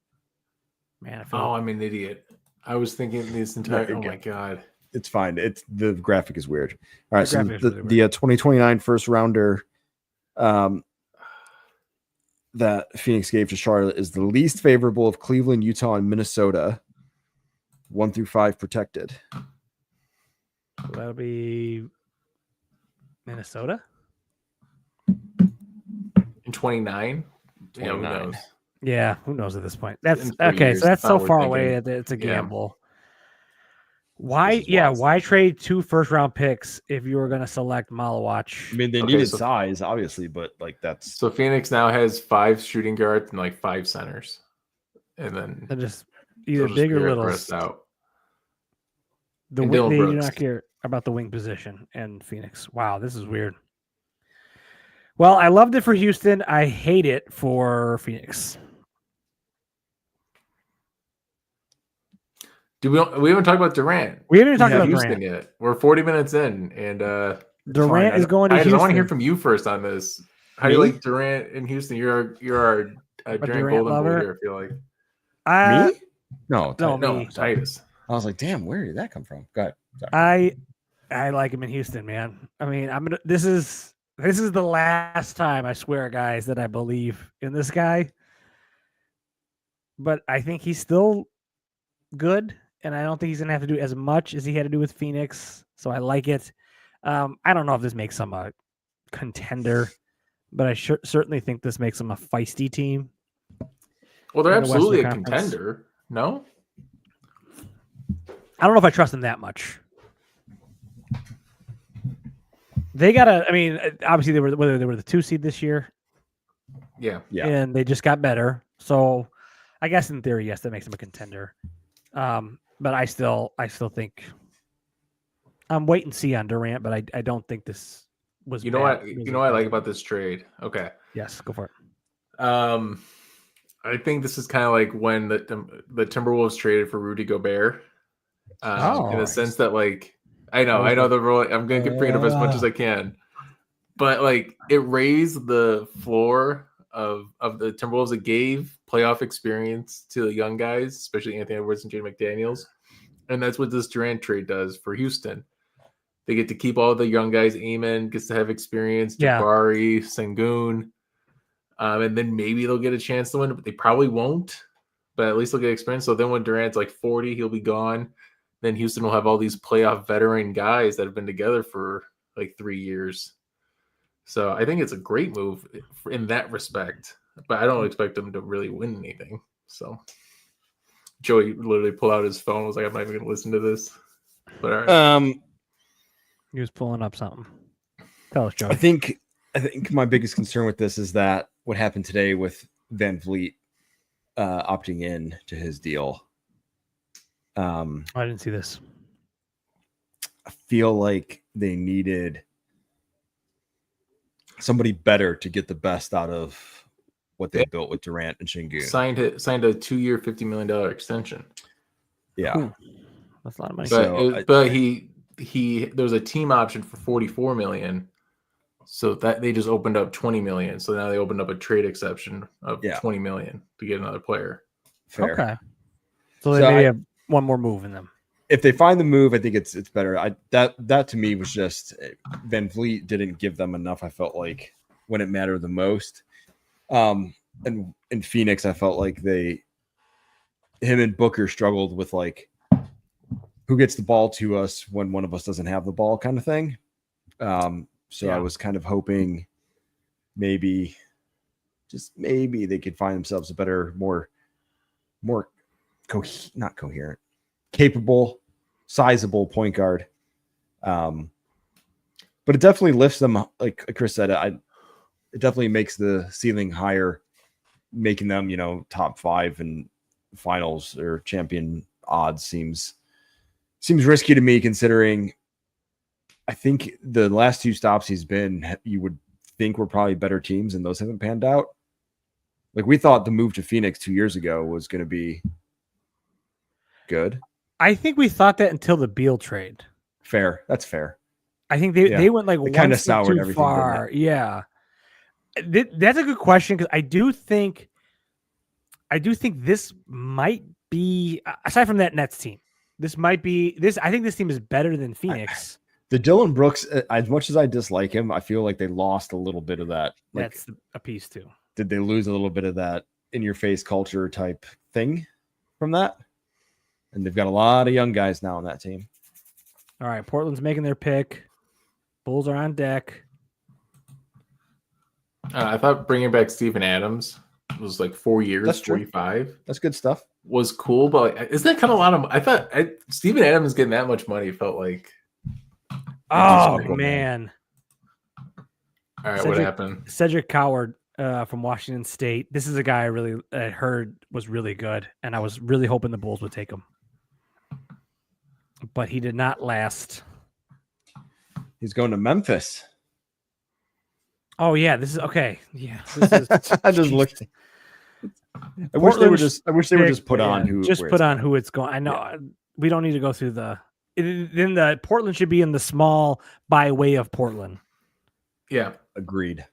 Man, I feel Oh, I'm an idiot. I was thinking this entire. you're Oh good. my god. It's fine. It's the graphic is weird. All right, The so graphic is the, really weird. the 2029 first rounder that Phoenix gave to Charlotte is the least favorable of Cleveland, Utah, and Minnesota. 1 through 5 protected. So that'll be Minnesota. In 29. Yeah, who 29. knows? Yeah, who knows at this point? That's In 3 okay. years, So that's that's so what we're far thinking. away that it's a Yeah. gamble. Why? This is Yeah, wild. why trade 2 first-round picks if you were going to select Malawatch? I mean, they Okay, needed so- size, obviously, but like that's So Phoenix now has 5 shooting guards and like 5 centers, and then They're just they'll either just big or figure the little. rest out. The and wing, Dylan they do Brooks. not care about the wing position and Phoenix. Wow, this is weird. Well, I loved it for Houston. I hate it for Phoenix. We haven't talked about Durant. We haven't even talked Yeah, about Houston Durant. yet. We're 40 minutes in, and Durant fine. is going to I Houston. want to hear from you first on this. How do you Me? like Durant in Houston? You're our Durant Durant Golden lover? Boy here. I feel like Me? No, No, No, me. Titus. I was like, damn, where did that come from? Go ahead. Sorry. I like him in Houston, man. I mean, this is the last time, I swear, guys, that I believe in this guy. But I think he's still good, and I don't think he's gonna have to do as much as he had to do with Phoenix. So I like it. I don't know if this makes him a contender, but I certainly think this makes them a feisty team. Well, they're in the Western absolutely a Conference. contender. No? I don't know if I trust them that much. They gotta. I mean, obviously whether they were the 2 seed this year, Yeah. Yeah. and they just got better. So, I guess in theory, yes, that makes them a contender. But I still think I'm wait and see on Durant, but I don't think this was. You know bad. what? You know what I like about this trade? Okay. Yes, go for it. I think this is kind of like when the Timberwolves traded for Rudy Gobert. In the sense that, like, I know the role. I'm gonna bring it up as much as I can, but like it raised the floor of the Timberwolves. It gave playoff experience to the young guys, especially Anthony Edwards and Jaden McDaniels, and that's what this Durant trade does for Houston. They get to keep all the young guys. Amen gets to have experience. Yeah. Jabari, Sengun, and then maybe they'll get a chance to win, but they probably won't. But at least they'll get experience. So then when Durant's like 40, he'll be gone. Then Houston will have all these playoff veteran guys that have been together for like 3 years. So I think it's a great move in that respect. But I don't expect them to really win anything. So Joey literally pulled out his phone and was like, I'm not even going to listen to this. But all right. He was pulling up something. Tell us, Joey. I think my biggest concern with this is that what happened today with Van Vliet opting in to his deal. I didn't see this. I feel like they needed somebody better to get the best out of what they built with Durant and Şengün. Signed a 2-year, $50 million extension. Yeah. Ooh, that's a lot of money. But he there was a team option for $44 million. So that they just opened up $20 million. So now they opened up a trade exception of $20 million to get another player. Fair. Okay. So they maybe have one more move in them. If they find the move, I think it's better. That to me was just Van Vliet didn't give them enough. I felt like when it mattered the most. And in Phoenix, I felt like him and Booker struggled with like who gets the ball to us when one of us doesn't have the ball kind of thing. So I was kind of hoping maybe they could find themselves a better, more not coherent, capable, sizable point guard. But it definitely lifts them. Like Chris said, it definitely makes the ceiling higher, making them, top 5 in finals or champion odds seems risky to me, considering I think the last 2 stops he's been, you would think were probably better teams, and those haven't panned out. Like we thought the move to Phoenix 2 years ago was going to be good. I think we thought that until the Beal trade. Fair. That's fair. I think they went like kind of soured too everything. far. Yeah. That's a good question, because I do think this might be, aside from that Nets team, this might be this. I think this team is better than Phoenix. The Dylan Brooks, as much as I dislike him, I feel like they lost a little bit of that. Like, that's a piece too. Did they lose a little bit of that in your face culture type thing from that? And they've got a lot of young guys now on that team. All right, Portland's making their pick. Bulls are on deck. I thought bringing back Steven Adams was like 4 years, That's true. 45. That's good stuff. Was cool, but like, isn't that kind of a lot of? I thought Steven Adams getting that much money felt like. Oh man! All right, what happened? Cedric Coward from Washington State. This is a guy I heard was really good, and I was really hoping the Bulls would take him, but he did not last. He's going to Memphis. Oh yeah, this is okay. Yeah, this is. I just looked. I wish they were just put on who. Just put on who it's going. I know we don't need to go through the. Then the Portland should be in the small by way of Portland. Yeah, agreed.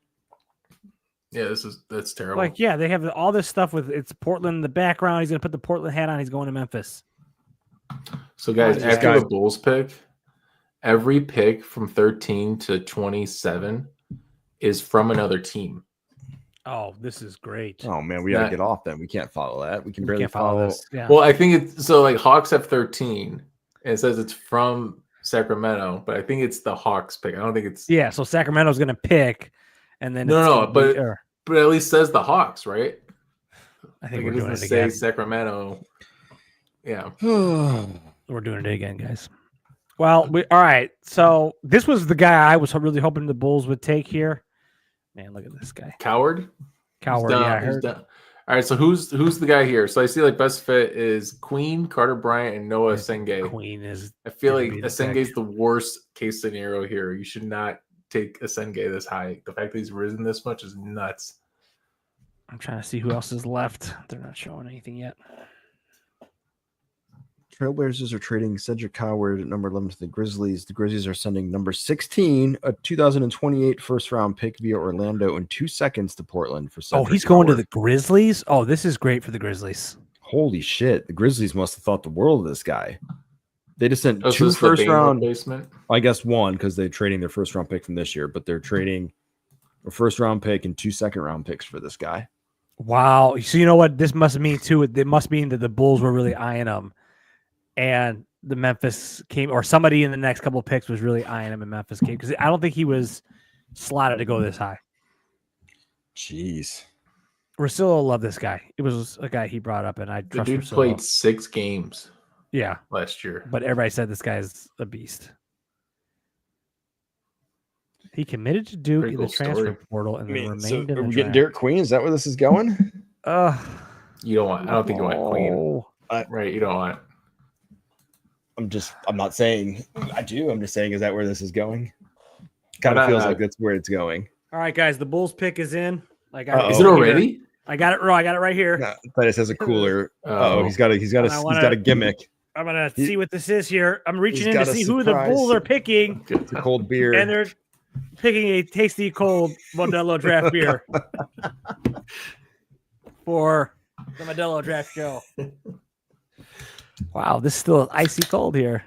Yeah, that's terrible. Like, yeah, they have all this stuff with it's Portland in the background. He's gonna put the Portland hat on. He's going to Memphis. So guys, These after guys- the Bulls pick, every pick from 13 to 27 is from another team. Oh, this is great. Oh man, we gotta That- get off then. We can't follow that. We can We barely can't follow follow. this. Yeah. Well, I think it's so like Hawks have 13, and it says it's from Sacramento, but I think it's the Hawks pick. I don't think it's Yeah, so Sacramento's going to pick, and then No, it's no, gonna be- but- or, but it at least says the Hawks, right? I think Like we're it doing doesn't it say again. Sacramento. Yeah. We're doing it again, guys. Well, all right. So this was the guy I was really hoping the Bulls would take here. Man, look at this guy, Coward? Coward. He's Yeah, I down, he's heard. down. All right, so who's the guy here? So I see like best fit is Queen, Carter Bryant, and Noah Senge. Queen is. I feel gonna like be the Asenge's pick. the worst case scenario here. You should not take Asenge this high. The fact that he's risen this much is nuts. I'm trying to see who else is left. They're not showing anything yet. Trailblazers are trading Cedric Howard at number 11 to the Grizzlies. The Grizzlies are sending number 16, a 2028 first round pick via Orlando, in 2 seconds to Portland for Cedric Oh, he's going to Howard. the Grizzlies. Oh, this is great for the Grizzlies. Holy shit. The Grizzlies must have thought the world of this guy. They just sent Oh, so two this is the first Bane round, replacement. I guess one, because they're trading their first round pick from this year, but they're trading a first round pick and 2 second round picks for this guy. Wow. So you know what this must mean too? It must mean that the Bulls were really eyeing him, and the Memphis came, or somebody in the next couple of picks was really eyeing him, and Memphis came because I don't think he was slotted to go this high. Jeez. Russillo loved this guy. It was a guy he brought up, and I The trust dude Russillo. played 6 games Yeah, last year. but everybody said this guy's a beast. He committed to Duke Pretty in the cool transfer story. portal and then So remained in are the we getting draft. Derek Queen? Is that where this is going? You don't want. I don't think you want Queen. Oh. Right? You don't want. I'm not saying I do. I'm just saying, is that where this is going? Kind of Why feels not? like that's where it's going. All right, guys, the Bulls pick is in. I got Uh-oh. Is it here. already? I got it. I got it right here. No, Titus has a cooler. Oh. Oh, he's got I wanna- a gimmick. I'm gonna He- see what this is here. I'm reaching he's in to got a see who the surprise. Bulls are picking, It's a cold beer. and they're picking a tasty cold Modelo draft beer for the Modelo draft show. Wow, this is still icy cold here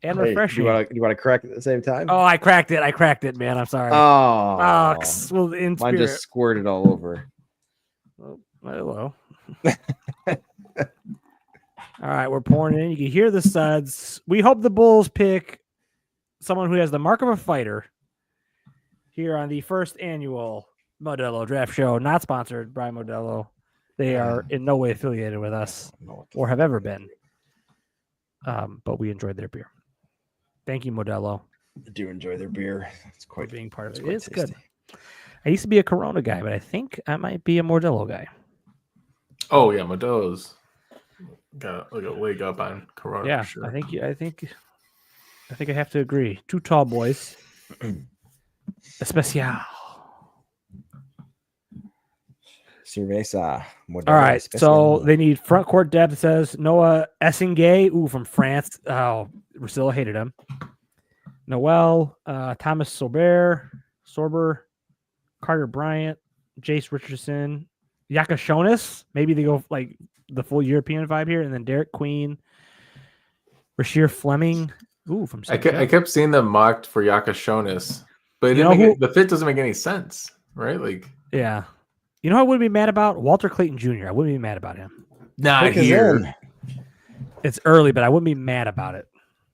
and Hey, refreshing. you want to crack at the same time? Oh, I cracked it, man. I'm sorry. Oh, Well, in mine spirit. just squirted all over. Oh, hello. All right, we're pouring it in. You can hear the suds. We hope the Bulls pick someone who has the mark of a fighter here on the first annual Modelo Draft Show. Not sponsored by Modelo. They are in no way affiliated with us or have ever been. But we enjoyed their beer. Thank you, Modelo, I do enjoy their beer. It's for quite being part of it's it. quite It's good. tasty. I used to be a Corona guy, but I think I might be a Modelo guy. Oh yeah, Modelo's got like a leg up on Corona. Yeah, for sure. I think I have to agree. Two tall boys. Especial. Cerveza. All right, so Especial. they need front court depth. It says Noah Essingay, from France. Oh, Russillo hated him. Noel, Thomas Sorber, Carter Bryant, Jace Richardson, Yakashonis. Maybe they go like the full European vibe here, and then Derek Queen, Rasheer Fleming. From I St. kept seeing them mocked for Yakashonis, but it You didn't know make the fit doesn't make any sense, right? Like Yeah. You know who I wouldn't be mad about? Walter Clayton Jr. I wouldn't be mad about him. not Pick is here. in. It's early, but I wouldn't be mad about it.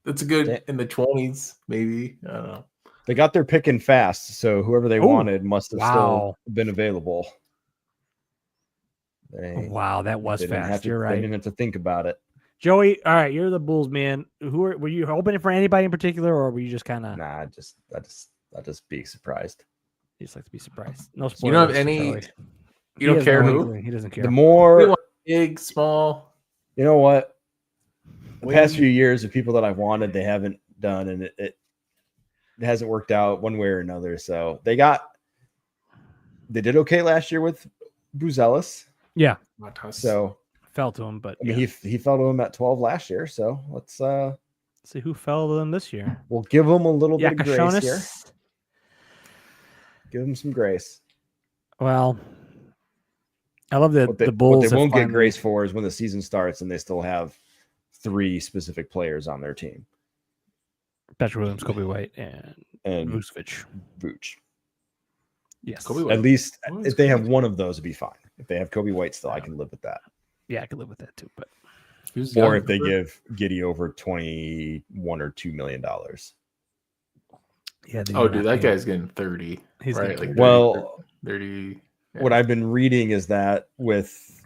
That's a good in the 20s, maybe. I don't know. They got their pick in fast, so whoever they Ooh, wanted must have wow. still been available. They, Wow, that was they didn't have fast. to, You're They right. didn't have to think about it. Joey, all right, you're the Bulls, man. Were you hoping for anybody in particular, or were you just kind of Nah, I just be surprised. you just like to be surprised? No spoilers. You don't have for any. Joey. You don't has care no who. inkling. He doesn't care. The We more, want big, small. you know what? The past Wing. few years, the people that I've wanted, they haven't done, and it hasn't worked out one way or another. So they did okay last year with Buzelis. Yeah, So fell to him, but I mean, he fell to him at 12 last year. So let's see who fell to them this year. we'll give him a little bit of grace here. Yakashonis. Give him some grace. Well, I love that What they, the Bulls what they have won't get finally- grace for is when the season starts and they still have 3 specific players on their team. Patrick Williams, Kobe White, and And Vucevic. Vooch. Yes. Kobe White. At least Well, if they have it's one of those, it'd be fine. If they have Kobe White still, I can live with that. Yeah, I could live with that too. But Who's Or young? if they give Giddy over 21 or $2 million. yeah, Oh, dude, that guy's getting 30. He's right? getting Like 30. Well, 30. Yeah. what I've been reading is that with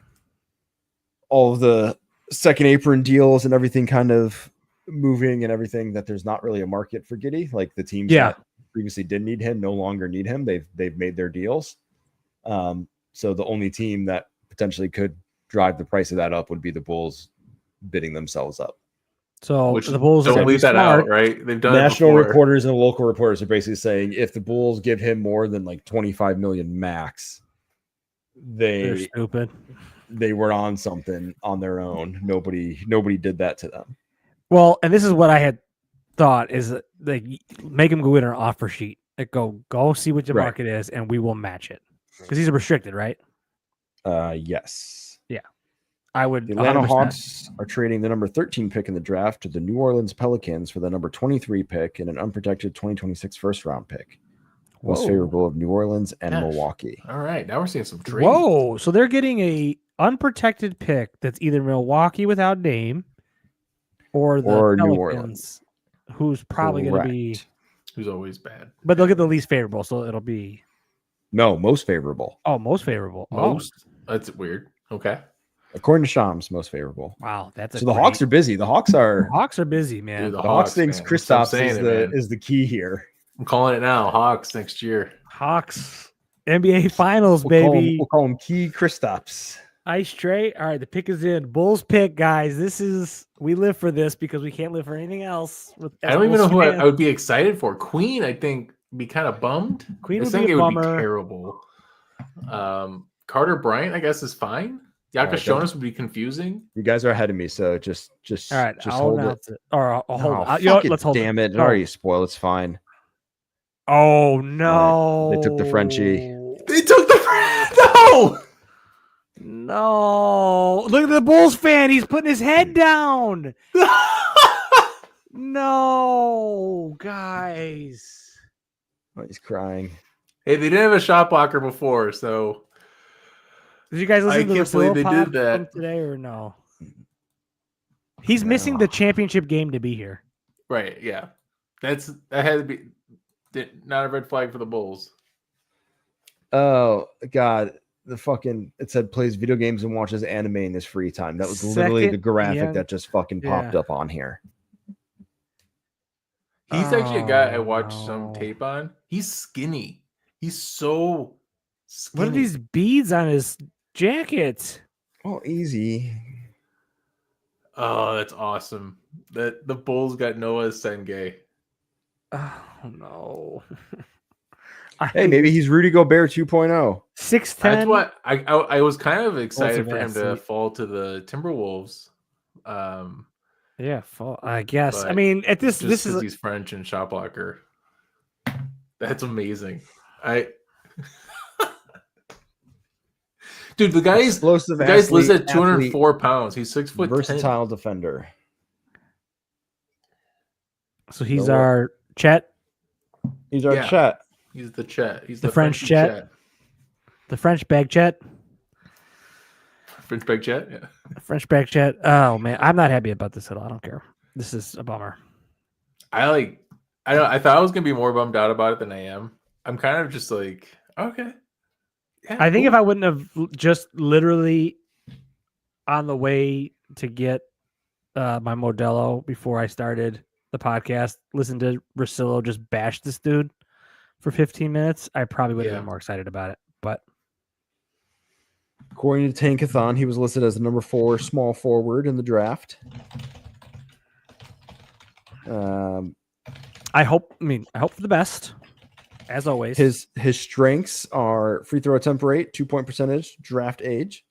all of the second apron deals and everything kind of moving and everything, that there's not really a market for Giddy. Like the teams that previously did need him no longer need him. They've made their deals. So the only team that potentially could drive the price of that up would be the Bulls bidding themselves up. So Which the Bulls don't are leave that smart. out, right? They've done National it before. reporters and local reporters are basically saying if the Bulls give him more than like 25 million max, They're stupid. they were on something on their own. Nobody did that to them. Well, and this is what I had thought is that like make him go in an offer sheet. Like go see what your Right. market is, and we will match it because he's a restricted, right? Yes. I would. The Atlanta 100%. Hawks are trading the number 13 pick in the draft to the New Orleans Pelicans for the number 23 pick and an unprotected 2026 first round pick. Most Whoa. favorable of New Orleans and Gosh. Milwaukee. All right, now we're seeing some trade. Whoa! So they're getting a unprotected pick that's either Milwaukee without Dame or the Or New Pelicans, Orleans. who's probably going to be. Correct. Who's always bad? But they'll get the least favorable, so it'll be No, most favorable. most favorable. Most. That's weird. Okay. According to Shams, most favorable. Wow, that's So the Hawks are busy. The Hawks are Hawks are busy, man. Dude, the Hawks thinks man. That's what I'm Kristaps saying, man. is the key here. I'm calling it now. Hawks next year. Hawks NBA Finals, baby. We'll call him Key Kristaps. Ice Tray. All right, the pick is in. Bulls pick, guys. We live for this because we can't live for anything else. I don't even know who I would be excited for. Queen, I think, be kind of bummed. Queen I would think be a it would bummer. be terrible. Carter Bryant, I guess, is fine. All right, Yakashonis would be confusing. You guys are ahead of me, so just All right, just I'll hold it. announce it. Or I'll hold Oh, it. You know what? fuck it, Let's hold damn it. No. Already spoiled. It's fine. Oh no! They took the Frenchie. They took the no. No! Look at the Bulls fan. He's putting his head down. No, guys. Oh, he's crying. Hey, they didn't have a shot blocker before, so Did you guys listen I to the can't believe Rosillo they pod did that. from today or no? He's No. missing the championship game to be here. right, yeah. That had to be not a red flag for the Bulls. Oh God, it said plays video games and watches anime in his free time. That was literally the Second graphic young- that just fucking popped Yeah. up on here. He's actually a guy I Oh, watched some no. tape on. He's skinny. He's so skinny. What are these beads on his jacket? Oh, easy. Oh, that's awesome. That the Bulls got Noah Sengay. Oh no. Hey, maybe he's Rudy Gobert 2.0. 6'10". That's what I was kind of excited for him nasty. to fall to the Timberwolves. Yeah, I guess. I But mean, at this Just this is because he's French and shot blocker. That's amazing. Dude, the guy's Explosive guy's athlete, listed at 204 pounds. He's 6'10". versatile defender. so he's Noah. our Chet, He's our Yeah. Chet. He's the Chet. He's The the French Frenchy Chet. the French bag Chet. French bag Chet. Yeah. French bag Chet. Oh man, I'm not happy about this at all. I don't care. This is a bummer. I thought I was gonna be more bummed out about it than I am. I'm kind of just like, okay. Yeah, I think cool. if I wouldn't have just literally on the way to get my Modelo before I started the podcast, listen to Rosillo just bash this dude for 15 minutes, I probably would have Yeah. been more excited about it. But According to Tankathon, he was listed as the number 4 small forward in the draft. I hope for the best, as always. His strengths are free throw attempt rate, 2-point percentage, draft age,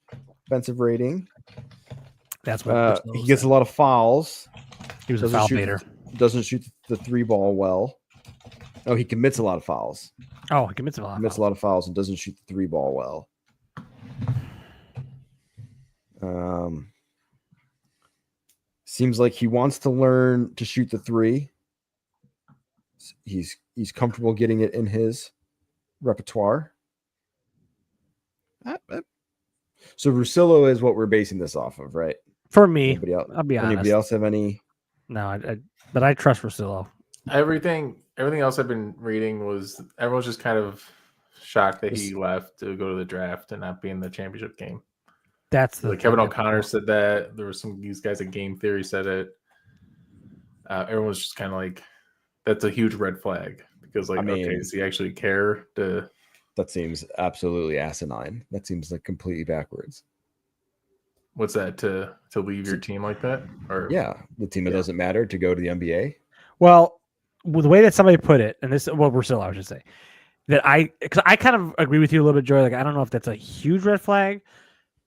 defensive rating. That's what He gets a lot of fouls. he was a doesn't foul shoot- baiter. Doesn't shoot the 3 ball well. Oh, he commits a lot of fouls. Oh, he commits a lot. Commits a lot of fouls and doesn't shoot the 3 ball well. Seems like he wants to learn to shoot the 3. He's comfortable getting it in his repertoire. So Russillo is what we're basing this off of, right? For me, Anybody else, I'll be honest. anybody else have any? No, but I trust Russillo. Everything else I've been reading was everyone's just kind of shocked that he left to go to the draft and not be in the championship game. That's the like Kevin O'Connor said that. There were some these guys at Game Theory said it. Everyone's just kind of like, that's a huge red flag because, like, okay, does he actually care to? That seems absolutely asinine. That seems like completely backwards. What's that, to leave your team like that? Or yeah, the team that doesn't matter to go to the NBA. Well, the way that somebody put it, and this, well, Russillo, I should say, because I kind of agree with you a little bit, Joy. Like, I don't know if that's a huge red flag,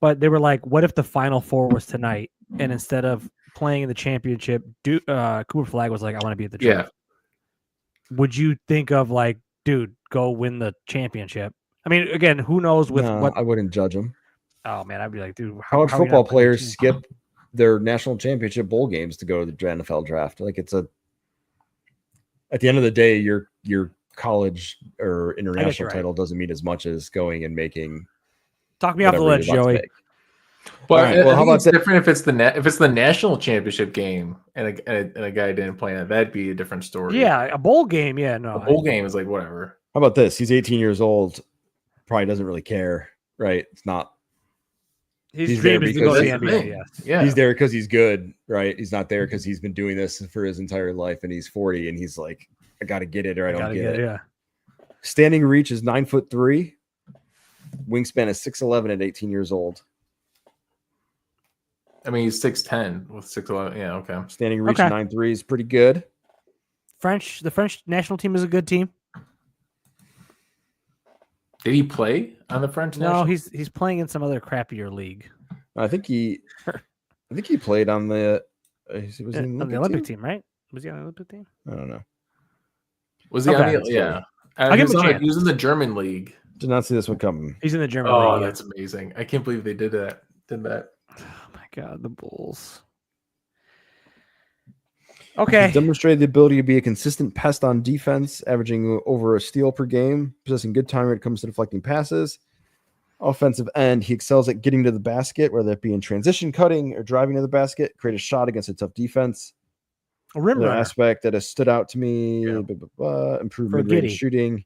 but they were like, what if the Final Four was tonight, and instead of playing in the championship, Cooper Flag was like, I want to be at the draft. Yeah. Would you think of like, dude, go win the championship? I mean, again, who knows with what? I wouldn't judge him. Oh man, I'd be like, dude, college football players skip their national championship bowl games to go to the NFL draft. Like, it's at the end of the day, your college or international title doesn't mean as much as going and making. Talk me off the ledge, Joey. But right, well, how about it's different if it's the national championship game and a guy didn't play in it? That'd be a different story. Yeah, a bowl game. Yeah, no, a bowl game is like whatever. How about this? He's 18 years old. Probably doesn't really care, right? It's not. He's there because to go to the NBA. Yes. Yeah, he's there because he's good, right? He's not there because he's been doing this for his entire life, and he's 40, and he's like, I got to get it or I don't get it. Yeah. Standing reach is 9'3". Wingspan is 6'11" at 18 years old. I mean, he's 6'10" with 6'11". Yeah, okay. Standing reach 9'3" is pretty good. The French national team is a good team. Did he play on the French national? No, he's playing in some other crappier league. I think he played on the on the Olympic team, right? Was he on the Olympic team? I don't know. Was he on the yeah? He was in the German league. Did not see this one coming. He's in the German league. Oh, that's amazing. I can't believe they did that. Oh my god, the Bulls. Okay. He demonstrated the ability to be a consistent pest on defense, averaging over a steal per game, possessing good time when it comes to deflecting passes. Offensive end, he excels at getting to the basket, whether it be in transition cutting or driving to the basket, create a shot against a tough defense. A rim runner. Aspect that has stood out to me, improved mid-range shooting.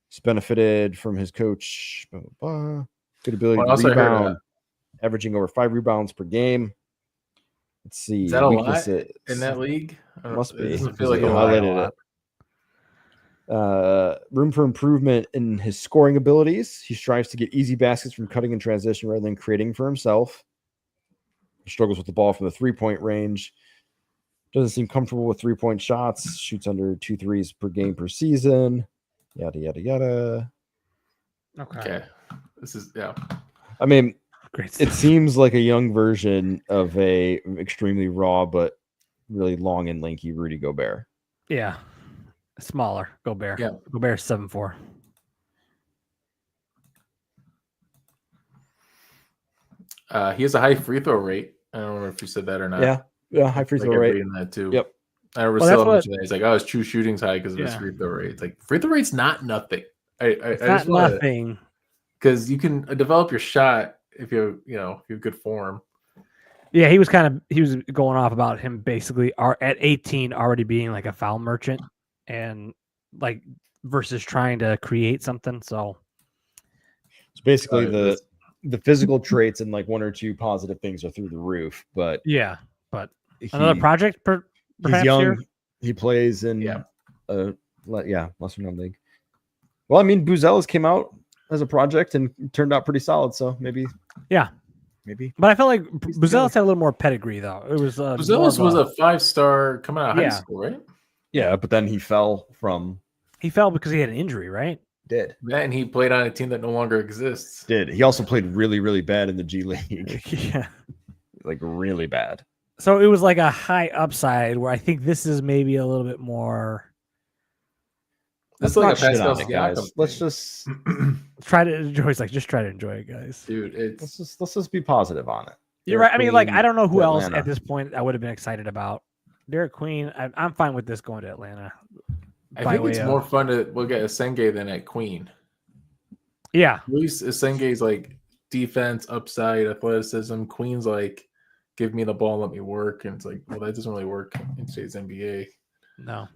He's benefited from his coach. Good ability to rebound, averaging over 5 rebounds per game. Let's see. Is that a lot in that league? Must be. It doesn't feel like a lot. Room for improvement in his scoring abilities. He strives to get easy baskets from cutting in transition rather than creating for himself. He struggles with the ball from the 3-point range. Doesn't seem comfortable with 3-point shots. Shoots under 2 threes per game per season. Yada, yada, yada. Okay. This is, I mean, great. It seems like a young version of a extremely raw but really long and lanky Rudy Gobert. Yeah. Smaller Gobert. Yeah. Gobert's 7'4". He has a high free throw rate. I don't know if you said that or not. Yeah, high free throw rate. In that too. Yep. I remember he's like, his true shooting's high because of his free throw rate. It's like, free throw rate's not nothing. It's not nothing. Because you can develop your shot if you have good form. Yeah, he was going off about him basically at 18 already being like a foul merchant and like versus trying to create something. So it's basically the physical traits and like 1 or 2 positive things are through the roof. But another project he's young. Here? He plays in lesser known league. Well, I mean, Buzelis came out as a project and turned out pretty solid. So maybe. But I felt like Buzelis had a little more pedigree, though. It was Buzelis was a 5-star coming out of high school, right? Yeah, but then he fell because he had an injury, right? Did. And he played on a team that no longer exists. Did. He also played really, really bad in the G League. Yeah. Like really bad. So it was like a high upside where I think this is maybe a little bit more This Let's is like not a shit Pascal on it, guys. Siakam Let's thing. just Try to enjoy. It's like just try to enjoy it, guys. Dude, let's just be positive on it. You're Derek right. I mean, like Queen I don't know who to else Atlanta. at this point I would have been excited about. Derek Queen. I'm fine with this going to Atlanta. I by think way it's of- more fun to look at Asenge than at Queen. Yeah, At least Asenge's like defense, upside, athleticism. Queen's like, give me the ball, let me work. And it's like, well, that doesn't really work in today's NBA. no.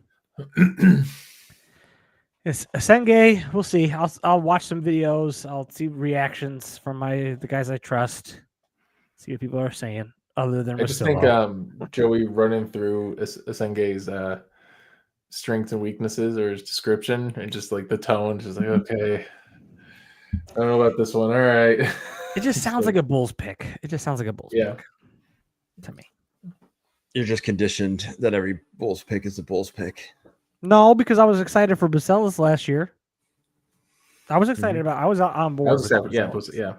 It's Senge. We'll see. I'll watch some videos. I'll see reactions from the guys I trust. See what people are saying. Other than I just think Joey running through Asenge's strengths and weaknesses or his description and just like the tone, just like, okay, I don't know about this one. All right. it just sounds like a Bulls pick. It just sounds like a Bulls Yeah. pick to me. You're just conditioned that every Bulls pick is a Bulls pick. No, because I was excited for Bacelis last year. I was excited about. I was on board. That was with separate. Yeah, Bacelis. yeah.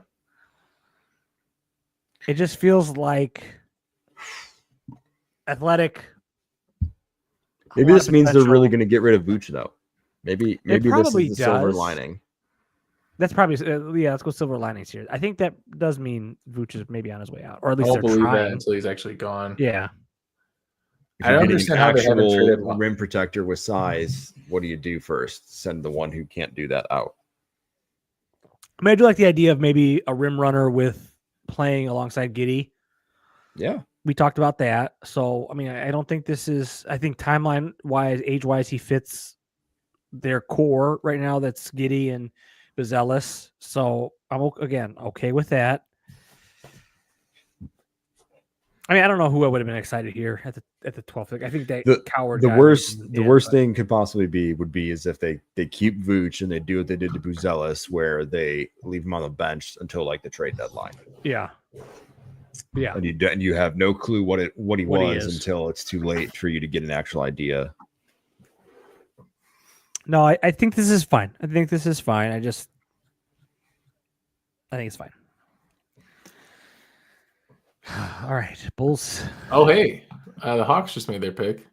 It just feels like athletic. Maybe this means they're really potential. going to get rid of Vooch, though. Maybe this probably is the silver does. lining. That's probably yeah. Let's go silver linings here. I think that does mean Vooch is maybe on his way out, or at I least won't they're believe that trying. until he's actually gone. Yeah, If I you're don't getting understand how they haven't actual traded well. rim protector with size. What do you do first? Send the one who can't do that out. I mean, I do like the idea of maybe a rim runner with playing alongside Giddey. Yeah. We talked about that. So, I mean, I don't think this is, I think timeline wise, age wise, he fits their core right now. That's Giddey and Bazelis. So I'm again okay with that. I mean, I don't know who I would have been excited here at the 12th pick. I think that Coward. The guy worst was- the yeah, worst but- thing could possibly be is if they keep Vooch and they do what they did to Buzelis, where they leave him on the bench until like the trade deadline. Yeah. Yeah. And you have no clue what he What he was is. until it's too late for you to get an actual idea. No, I think this is fine. I think this is fine. I think it's fine. All right, Bulls. Oh, hey, the Hawks just made their pick,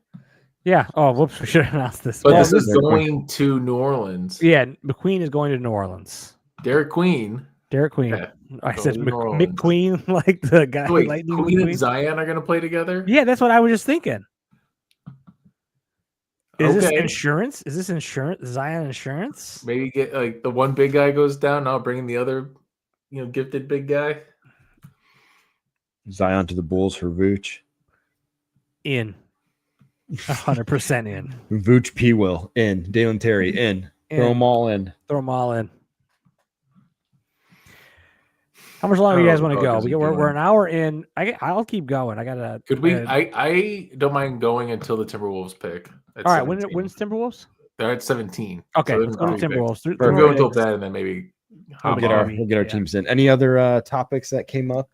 Yeah. Oh, whoops. We should have announced this. but Well, this is going to New Orleans. yeah, McQueen is going to New Orleans. Derek Queen. Derek Queen. Yeah, I going said to New Orleans. McQueen, like the guy. Wait, Lightning Queen and McQueen. Zion are going to play together? Yeah, that's what I was just thinking. Is this Okay. insurance? Is this insurance? Zion insurance? Maybe get like the one big guy goes down. Now bring in the other, gifted big guy. Zion to the Bulls for Vooch. In. 100% in. Vooch P. Will in. Dalen Terry in. Throw them all in. Throw them all in. How much longer do you guys want to go? is he We're doing? an hour in. I'll keep going. I gotta. Could we? uh, I don't mind going until the Timberwolves pick. At all right. 17. When's Timberwolves? They're at 17. Okay, So let's go to they're pretty Timberwolves. big. We'll go until that, and then maybe hop We'll on. get our Yeah. teams in. Any other topics that came up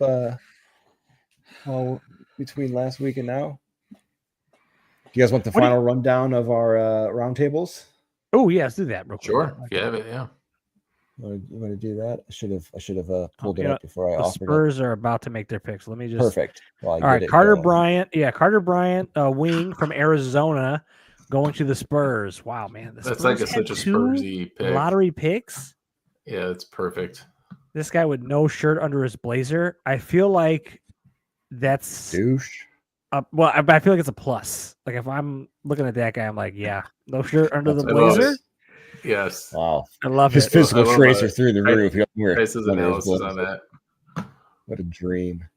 between last week and now? Do you guys want the What do you- final rundown of our roundtables? Oh yeah, let's do that real quick. Sure. Yeah. You want to do that? I should have pulled it yeah, up before I The offered Spurs are about to make their picks. Let me it. just. Perfect. Well, All right, Carter Bryant. Yeah, Carter Bryant, wing from Arizona, going to the Spurs. Wow, man, the That's Spurs like had such a two Spursy pick. lottery picks. Yeah, that's perfect. This guy with no shirt under his blazer. I feel like that's Douche. well. I feel like it's a plus. Like if I'm looking at that guy, I'm like, yeah, no shirt under the That's I love blazer. it. Yes. Wow. I love His it. physical I love traits that. are through the I- roof. He doesn't wear Price's one of his analysis blazers. on that. What a dream.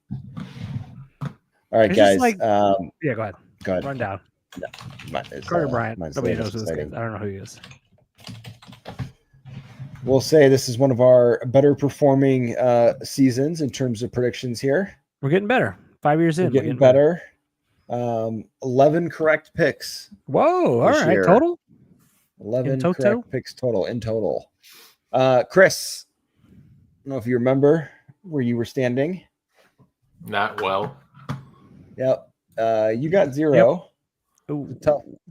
All right, It's just guys. like- Yeah, go ahead. Go ahead. Run down. It's, Carter Bryant. mine's Nobody not knows as who this guy is. exciting. I don't know who he is. We'll say this is one of our better performing seasons in terms of predictions here. We're getting better. 5 years in. We're getting better. 11 correct picks. Whoa! All this right, year. total. 11 toto? correct picks total in total. Chris, I don't know if you remember where you were standing. Not well. Yep. You got 0. Ooh. It's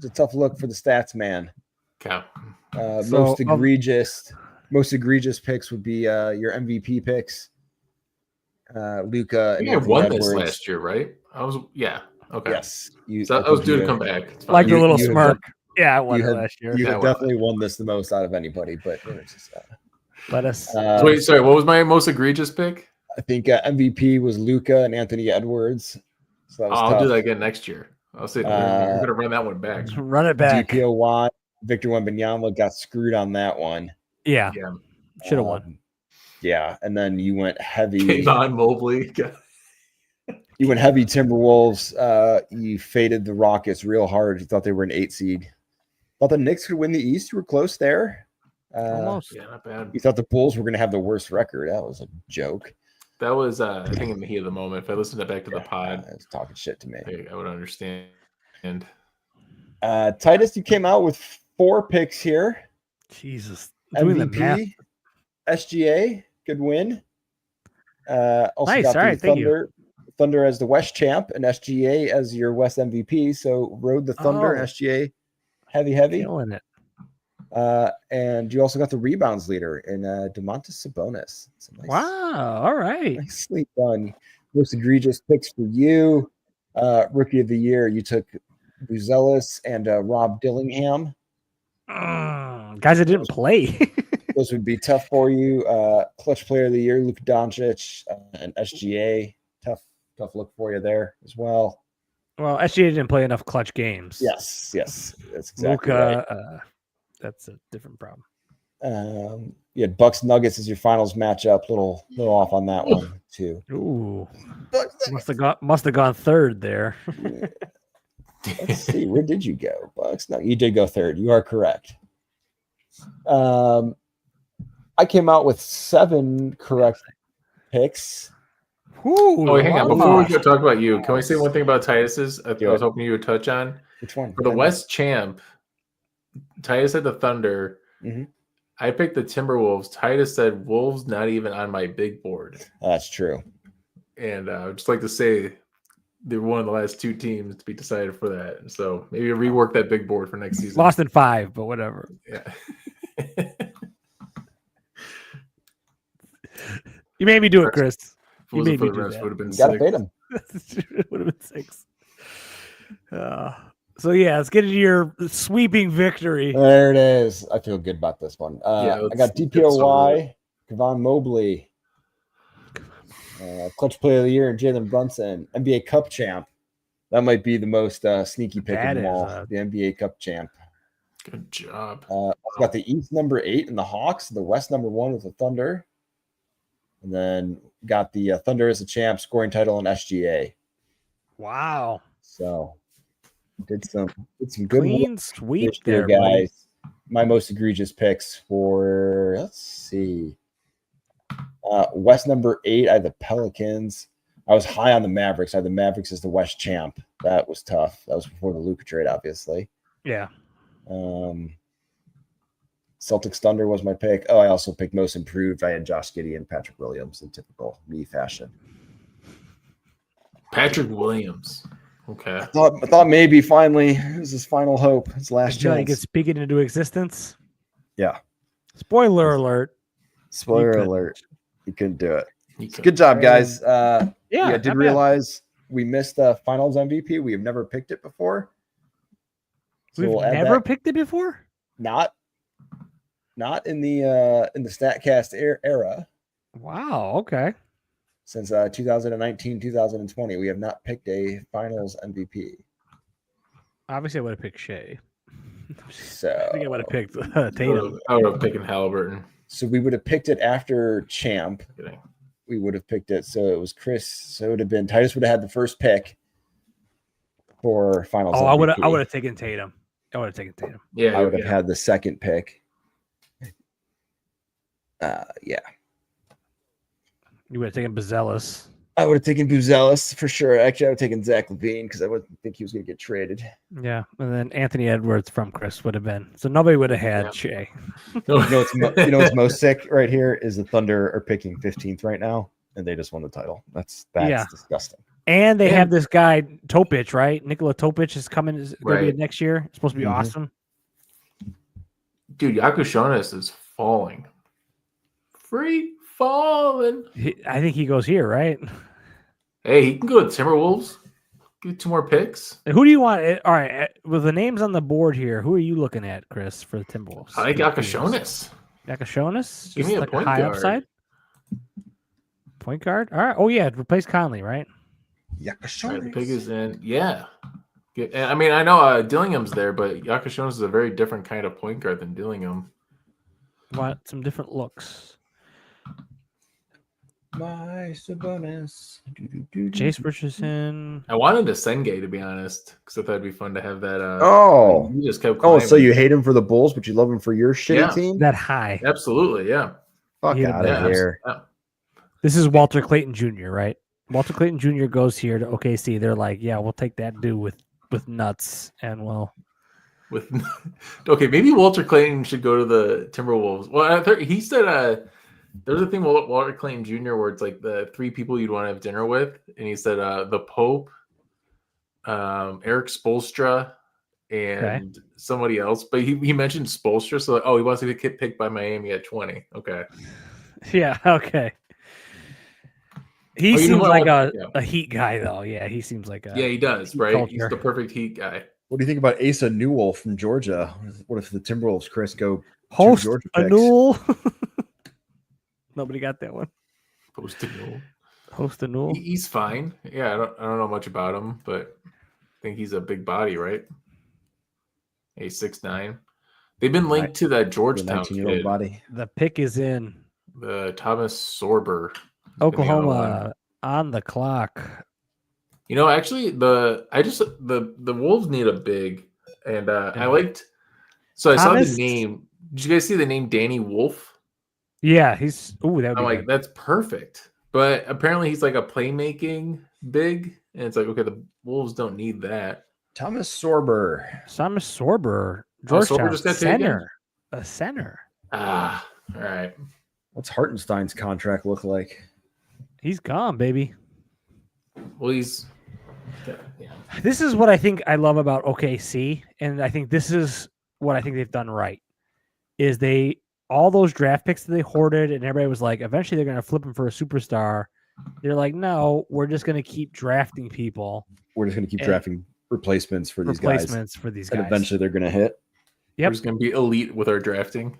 a tough look for the stats man. Okay. So, Most egregious picks would be your MVP picks. Luka I and think I Anthony won Edwards. this last year, right? Okay. Yes. So I was due to come back. It's fine. Like the little you have smirk. Yeah, I won You it had- last year. You Yeah, have well. definitely won this the most out of anybody, but it's just, Let us. Wait, sorry. What was my most egregious pick? I think MVP was Luca and Anthony Edwards. So that was I'll tough. do that again next year. I'll say we're gonna run that one back. Run it back. DPOY, Victor Wembanyama got screwed on that one. Yeah, Yeah, should have won. Yeah, and then you went heavy. Kayvon Mobley. You went heavy Timberwolves. You faded the Rockets real hard. You thought they were an 8 seed. Thought the Knicks could win the East. You were close there. Almost. Yeah, not bad. You thought the Bulls were going to have the worst record. That was a joke. That was I think in the heat of the moment. If I listened back to the pod, It's talking shit to me. I would understand. And Titus, you came out with 4 picks here. Jesus. Doing the math. MVP, SGA, good win. Also Nice. got All the right. Thank you. Thunder as the West champ and SGA as your West MVP. So rode the Thunder, Oh. SGA, heavy. Killing it. And you also got the rebounds leader in DeMontis Sabonis. It's a nice, Wow. All right. nicely done. Most egregious picks for you. Rookie of the year, you took Buzelis and Rob Dillingham. Guys that didn't play. Those would be tough for you. Clutch player of the year, Luka Doncic and SGA. Tough look for you there as well. Well, SGA didn't play enough clutch games. Yes. That's exactly Luka, that's a different problem. right. You had Bucks Nuggets as your finals matchup. Little off on that one too. Ooh. Must have gone third there. Let's see, where did you go, Bucks? No, you did go third. You are correct. I came out with 7 correct picks. Ooh, oh, wait, hang on. Before we wow. go talk about you, can we say one thing about Titus's? I Do was it. hoping you would touch on Which one? for the West champ. Titus had the Thunder. Mhm. I picked the Timberwolves. Titus said Wolves not even on my big board. That's true. And I'd just like to say they're one of the last 2 teams to be decided for that. So maybe rework that big board for next season. Lost in 5, but whatever. Yeah. You made me do it, Chris. If it You wasn't made for me the do rest, that. would have been You gotta 6. fade them. It would have been 6. So yeah, let's get into your sweeping victory. There it is. I feel good about this one. Yeah, I let's got get DPOY, Kevon Mobley, Clutch Player of the Year, and Jalen Brunson, NBA Cup champ. That might be the most sneaky pick That of them is all. The NBA Cup champ. Good job. Got the East number 8 in the Hawks, the West number 1 with the Thunder, and then got the Thunder as a champ, scoring title in SGA. Wow. So did some good Clean work sweep this year, there, buddy. guys. My most egregious picks for let's see. West number 8, I had the Pelicans. I was high on the Mavericks. I had the Mavericks as the West champ. That was tough. That was before the Luka trade, obviously. Yeah. Celtics Thunder was my pick. Oh, I also picked most improved. I had Josh Giddey and Patrick Williams in typical me fashion. Patrick Williams. Okay. I thought maybe finally it was his final hope, his last Until he chance. gets speaking into existence. Yeah. Spoiler alert. Spoiler couldn't. alert. He couldn't do it. He could- Good job, guys. Yeah, I did not bad. realize we missed the finals MVP. We have never picked it before. So We've we'll add never that. picked it before. Not in the Statcast era Wow. Okay. since 2019, 2020. We have not picked a finals MVP. Obviously, I would have picked Shea. So I think I would have picked Tatum. I would have taken Halliburton. So we would have picked it after champ. Kidding. We would have picked it. So it was Chris. So it would have been Titus would have had the first pick for finals. Oh, MVP. I would have taken Tatum. I would have taken Tatum. Yeah, I would have yeah. had the second pick. Yeah. You would have taken Bazelis. I would have taken Buzelis for sure. Actually, I would have taken Zach LaVine because I wouldn't think he was going to get traded. Yeah, and then Anthony Edwards from Chris would have been. So nobody would have had Yeah. Shea. You know what's most sick right here is the Thunder are picking 15th right now, and they just won the title. That's Yeah. disgusting. And they Yeah. have this guy Topic, right? Nikola Topic is coming. Is going to be Right. next year. It's supposed to be Mhm. awesome. Dude, Yakushonis is falling. Free falling. I think he goes here, right? Hey, he can go to Timberwolves. Get 2 more picks. Who do you want? All right, with the names on the board here, who are you looking at, Chris, for the Timberwolves? I like Akashonis. Yakashonis? Give Just me a like point high guard. upside? Point guard? All right. Oh, yeah. Replace Conley, right? All right, the pick is in. Yeah. I mean, I know Dillingham's there, but Yakashonis is a very different kind of point guard than Dillingham. Want some different looks. My Sabonis. Chase Richardson. I wanted to Senge, to be honest, because I thought it'd be fun to have that. Oh. He just kept Oh, so climbing. you hate him for the Bulls, but you love him for your shitty Yeah. team? That high. Absolutely, yeah. Fuck hate him out there. of here. Yeah. This is Walter Clayton Jr., right? Walter Clayton Jr. goes here to OKC. They're like, yeah, we'll take that dude with nuts, and we'll. With okay, maybe Walter Clayton should go to the Timberwolves. Well, he said there's a thing with Walter Clayton Jr. where it's like the 3 people you'd want to have dinner with, and he said the Pope, Eric Spoelstra, and somebody else. But he mentioned Spoelstra, so he wants to get picked by Miami at 20. Okay, Yeah. Okay. He Oh, you know seems what? like Yeah. a Heat guy, though. Yeah, he seems like a. yeah, he does, Heat right? culture. He's the perfect Heat guy. What do you think about Asa Newell from Georgia? What if the Timberwolves, Chris, go Host Georgia a picks? Newell. Nobody got that one. Post to Newell. Host a Newell. He's fine. Yeah, I don't know much about him, but I think he's a big body, right? A 6'9". They've been linked to that The Georgetown 19-year-old kid, body. The pick is in. the Thomas Sorber. He's gonna be on the line. Oklahoma on the clock. You know, actually, the Wolves need a big, and I liked. So I saw Thomas- the name. Did you guys see the name Danny Wolf? Yeah, he's. Ooh, that would I'm be like, good. that's perfect. But apparently, he's like a playmaking big, and it's like, okay, the Wolves don't need that. Thomas Sorber. Thomas Sorber, Sorber Georgetown just got taken? center. A center. Ah, all right. What's Hartenstein's contract look like? He's gone, baby. Well, he's. Yeah. This is what I think I love about OKC, and I think this is what I think they've done right. Is they all those draft picks that they hoarded, and everybody was like, eventually they're going to flip them for a superstar. They're like, no, we're just going to keep drafting people, We're just going to keep And- drafting replacements for these guys. replacements for these And guys. eventually they're going to hit. Yep. We're just gonna be elite with our drafting.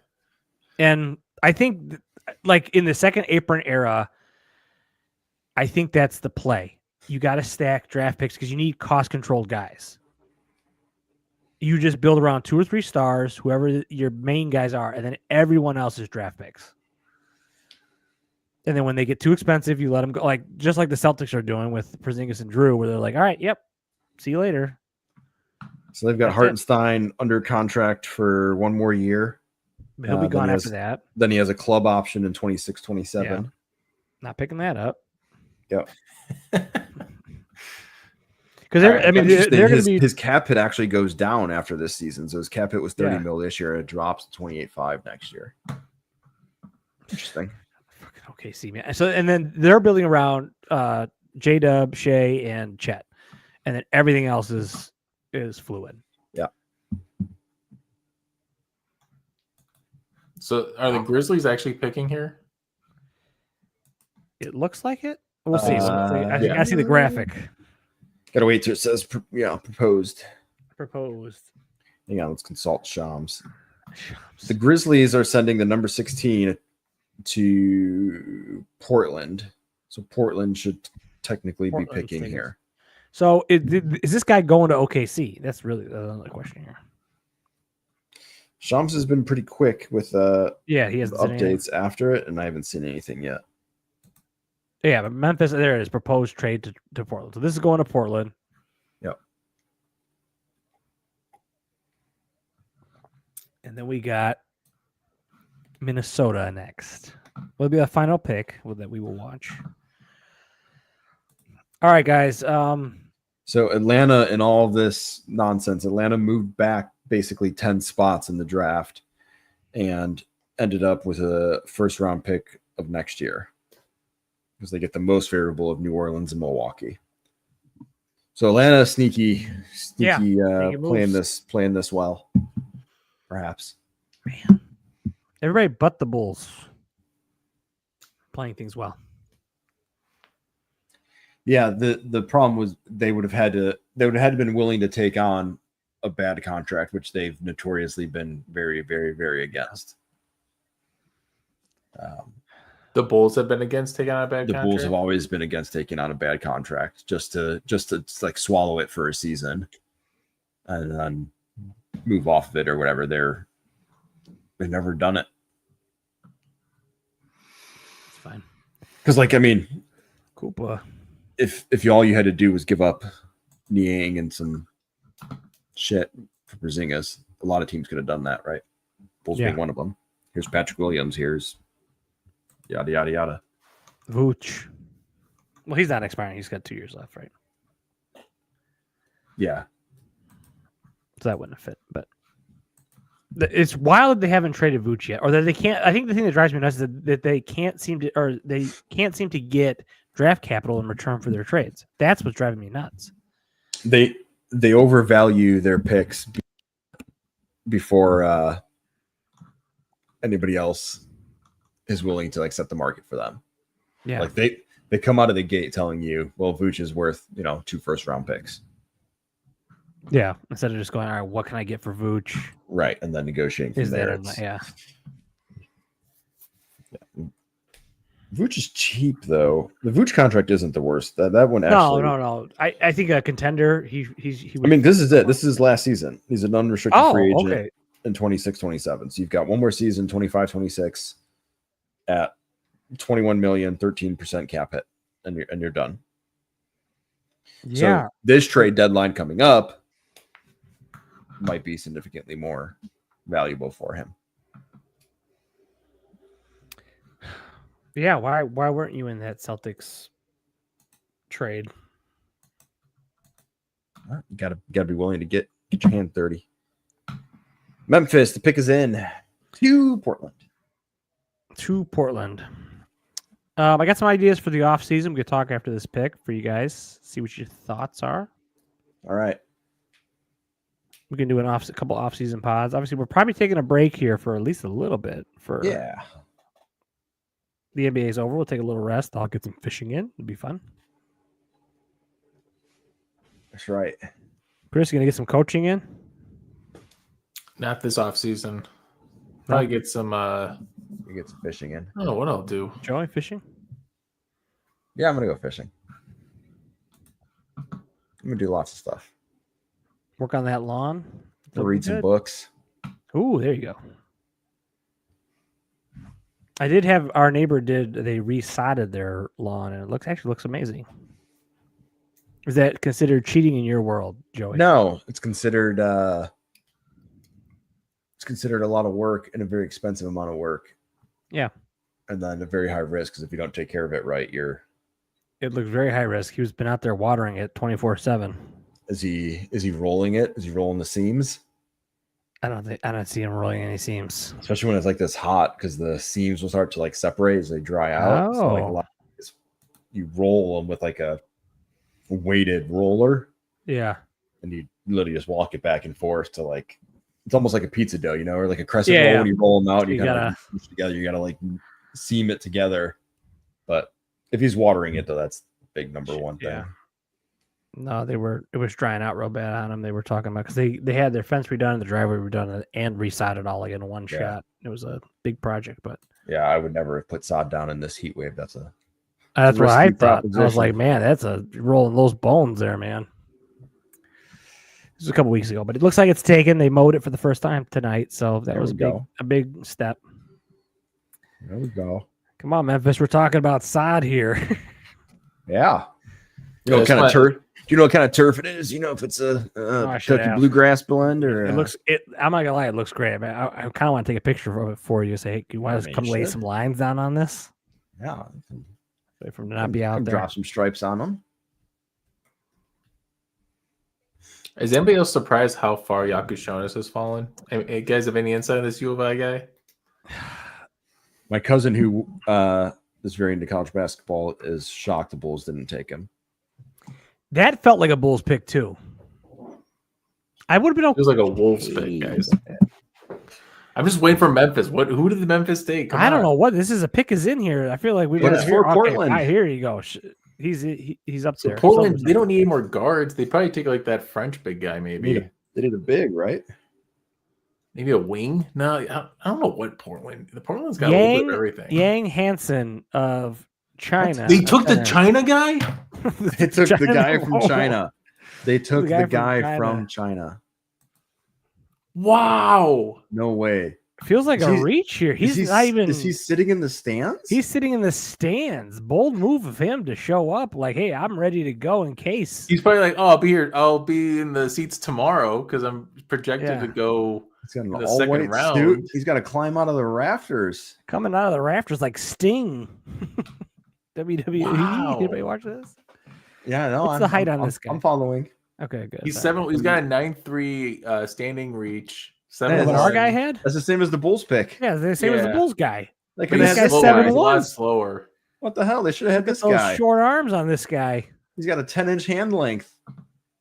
And I think, like in the second apron era, I think that's the play. You got to stack draft picks because you need cost-controlled guys. You just build around 2 or 3 stars, whoever your main guys are, and then everyone else is draft picks. And then when they get too expensive, you let them go. Like just like the Celtics are doing with Porzingis and Drew, where they're like, "All right, yep, see you later." So they've got That's it. Hartenstein under contract for 1 more year. He'll be then gone he after has- that. Then he has a club option in 26, 27. Not picking that up. Yep. Because All right, I mean, Interesting. they're going his, to be his cap hit actually goes down after this season. So his cap hit was 30 Yeah. mil this year. It drops to 28.5 next year. Interesting. OKC, man. So and then they're building around J Dub, Shea, and Chet, and then everything else is fluid. So are the Grizzlies actually picking here? It looks like it. We'll see. I yeah. see the graphic Gotta wait till it says proposed. proposed. Hang on, let's consult Shams. The Grizzlies are sending the number 16 to Portland. So Portland should technically be Portland's picking taking- here. So is this guy going to OKC? That's really another question here. Shams has been pretty quick with Yeah, he has updates after it, and I haven't seen anything yet. Yeah, but Memphis, there it is. Proposed trade to Portland. So this is going to Portland. Yep. And then we got Minnesota next. Will be a final pick that we will watch. All right, guys. So Atlanta, in all of this nonsense, Atlanta moved back basically 10 spots in the draft and ended up with a first-round pick of next year because they get the most favorable of New Orleans and Milwaukee. So Atlanta, sneaky making playing moves. this well, perhaps. Man, everybody but the Bulls playing things well. Yeah, the problem was they would have had to been willing to take on a bad contract, which they've notoriously been very, very, very against. The Bulls have been against taking on a bad The contract. Bulls have always been against taking on a bad contract just to like swallow it for a season and then move off of it or whatever. They've never done it. It's fine. Because, like, I mean, Koopa. if all you had to do was give up Niang and some shit for Porzingis, a lot of teams could have done that, right? Bulls being one of them. Here's Patrick Williams. Here's yada yada yada. Vooch. Well, he's not expiring. He's got 2 years left, right? Yeah. So that wouldn't have fit. But it's wild that they haven't traded Vooch yet, or that they can't. I think the thing that drives me nuts is that they can't seem to get draft capital in return for their trades. That's what's driving me nuts. They overvalue their picks before anybody else is willing to like set the market for them. Yeah, like they come out of the gate telling you, well, Vooch is worth 2 first-round picks, yeah. Instead of just going, all right, what can I get for Vooch? right, and then negotiating from Is there. that yeah? Vooch is cheap though. The Vooch contract isn't the worst. That one actually. No. I think a contender. He I mean, this is it. This is his last season. He's an unrestricted free agent okay. in 26-27. So you've got one more season, 25-26 at 21 million, 13% cap hit, and you're done. Yeah. So this trade deadline coming up might be significantly more valuable for him. Yeah, why weren't you in that Celtics trade? You gotta be willing to get your hand 30. Memphis, the pick is in to Portland. I got some ideas for the offseason. We could talk after this pick for you guys. See what your thoughts are. All right. We can do a couple offseason pods. Obviously, we're probably taking a break here for at least a little bit. The NBA is over. We'll take a little rest. I'll get some fishing in. It'll be fun. That's right. Chris, you gonna get some coaching in? Not this off season. Probably get some. You get some fishing in. I don't know what I'll do. Joey, fishing? Yeah, I'm gonna go fishing. I'm gonna do lots of stuff. Work on that lawn. I'll read some Good. books. Ooh, there you go. I did have our neighbor they resodded their lawn and it actually looks amazing. Is that considered cheating in your world, Joey? No, it's considered a lot of work and a very expensive amount of work. Yeah. And then a very high risk because if you don't take care of it right, It looks very high risk. He's been out there watering it 24/7. Is he rolling it? Is he rolling the seams? I don't see him rolling any seams. Especially when it's like this hot, because the seams will start to like separate as they dry out. So like a lot you roll them with like a weighted roller. Yeah. And you literally just walk it back and forth to like it's almost like a pizza dough, or like a crescent roll. Yeah. When you roll them out, you gotta like push together. You gotta like seam it together. But if he's watering it, though, that's big number one thing. Yeah. No, it was drying out real bad on them. They were talking about because they had their fence redone, the driveway redone, and resodded all like in one shot. It was a big project, but yeah, I would never have put sod down in this heat wave. That's what I risky thought. I was proposition. like, man, that's a rolling those bones there, man. This was a couple weeks ago, but it looks like it's taken. They mowed it for the first time tonight, so that There was we go. a big step. There we go. Come on, Memphis, we're talking about sod here. Yeah. You know what kind of turf? Do you know what kind of turf it is? You know if it's a I should Kentucky ask. bluegrass blend or I'm not gonna lie, it looks great. I kind of want to take a picture of it for you. Say, hey, you want I us to mean, come you lay should. some lines down on this? yeah. So for them to not be out there. Drop some stripes on them. Is anybody else surprised how far Yakushonis has fallen? Hey, guys, have any insight on this U of I guy? My cousin who is very into college basketball is shocked the Bulls didn't take him. That felt like a Bulls pick too. I would have been okay. It was like a Wolves pick, guys. I'm just waiting for Memphis. Who did the Memphis take? Come I don't on. know what this is. A pick is in here. I feel like we But it's for Portland. Here you go. he's up So there. Portland, Silver's they up don't need any more guards. They probably take like that French big guy, maybe. They did a big, right? Maybe a wing. No, I don't know what Portland. The Portland's got a little bit of everything. Yang Hansen of China. They took the center. China guy. They took the China- guy from China. They took guy the from guy China. from China. Wow. No way. Feels like Is a he- reach here. He's is he, not even. Is he sitting in the stands? He's sitting in the stands. Bold move of him to show up. Like, hey, I'm ready to go in case. He's probably like, oh, I'll be here. I'll be in the seats tomorrow because I'm projected Yeah. to go. He's got an in the all second white round. suit. He's got to climb out of the rafters. Coming out of the rafters like Sting. WWE. Wow. Anybody watch this? Yeah, no. What's the height on this guy? I'm following. Okay, good. He's All seven. He's got a 9'3" standing reach. right. 7'1". What our guy had? That's the same as the Bulls pick. Yeah, the same as the Yeah. Bulls guy. They But could he's have this had guy's this slower. guy. He's a lot 7'1". slower. What the hell? They should have had Look at this those guy. short arms on this guy. He's got a 10-inch hand length.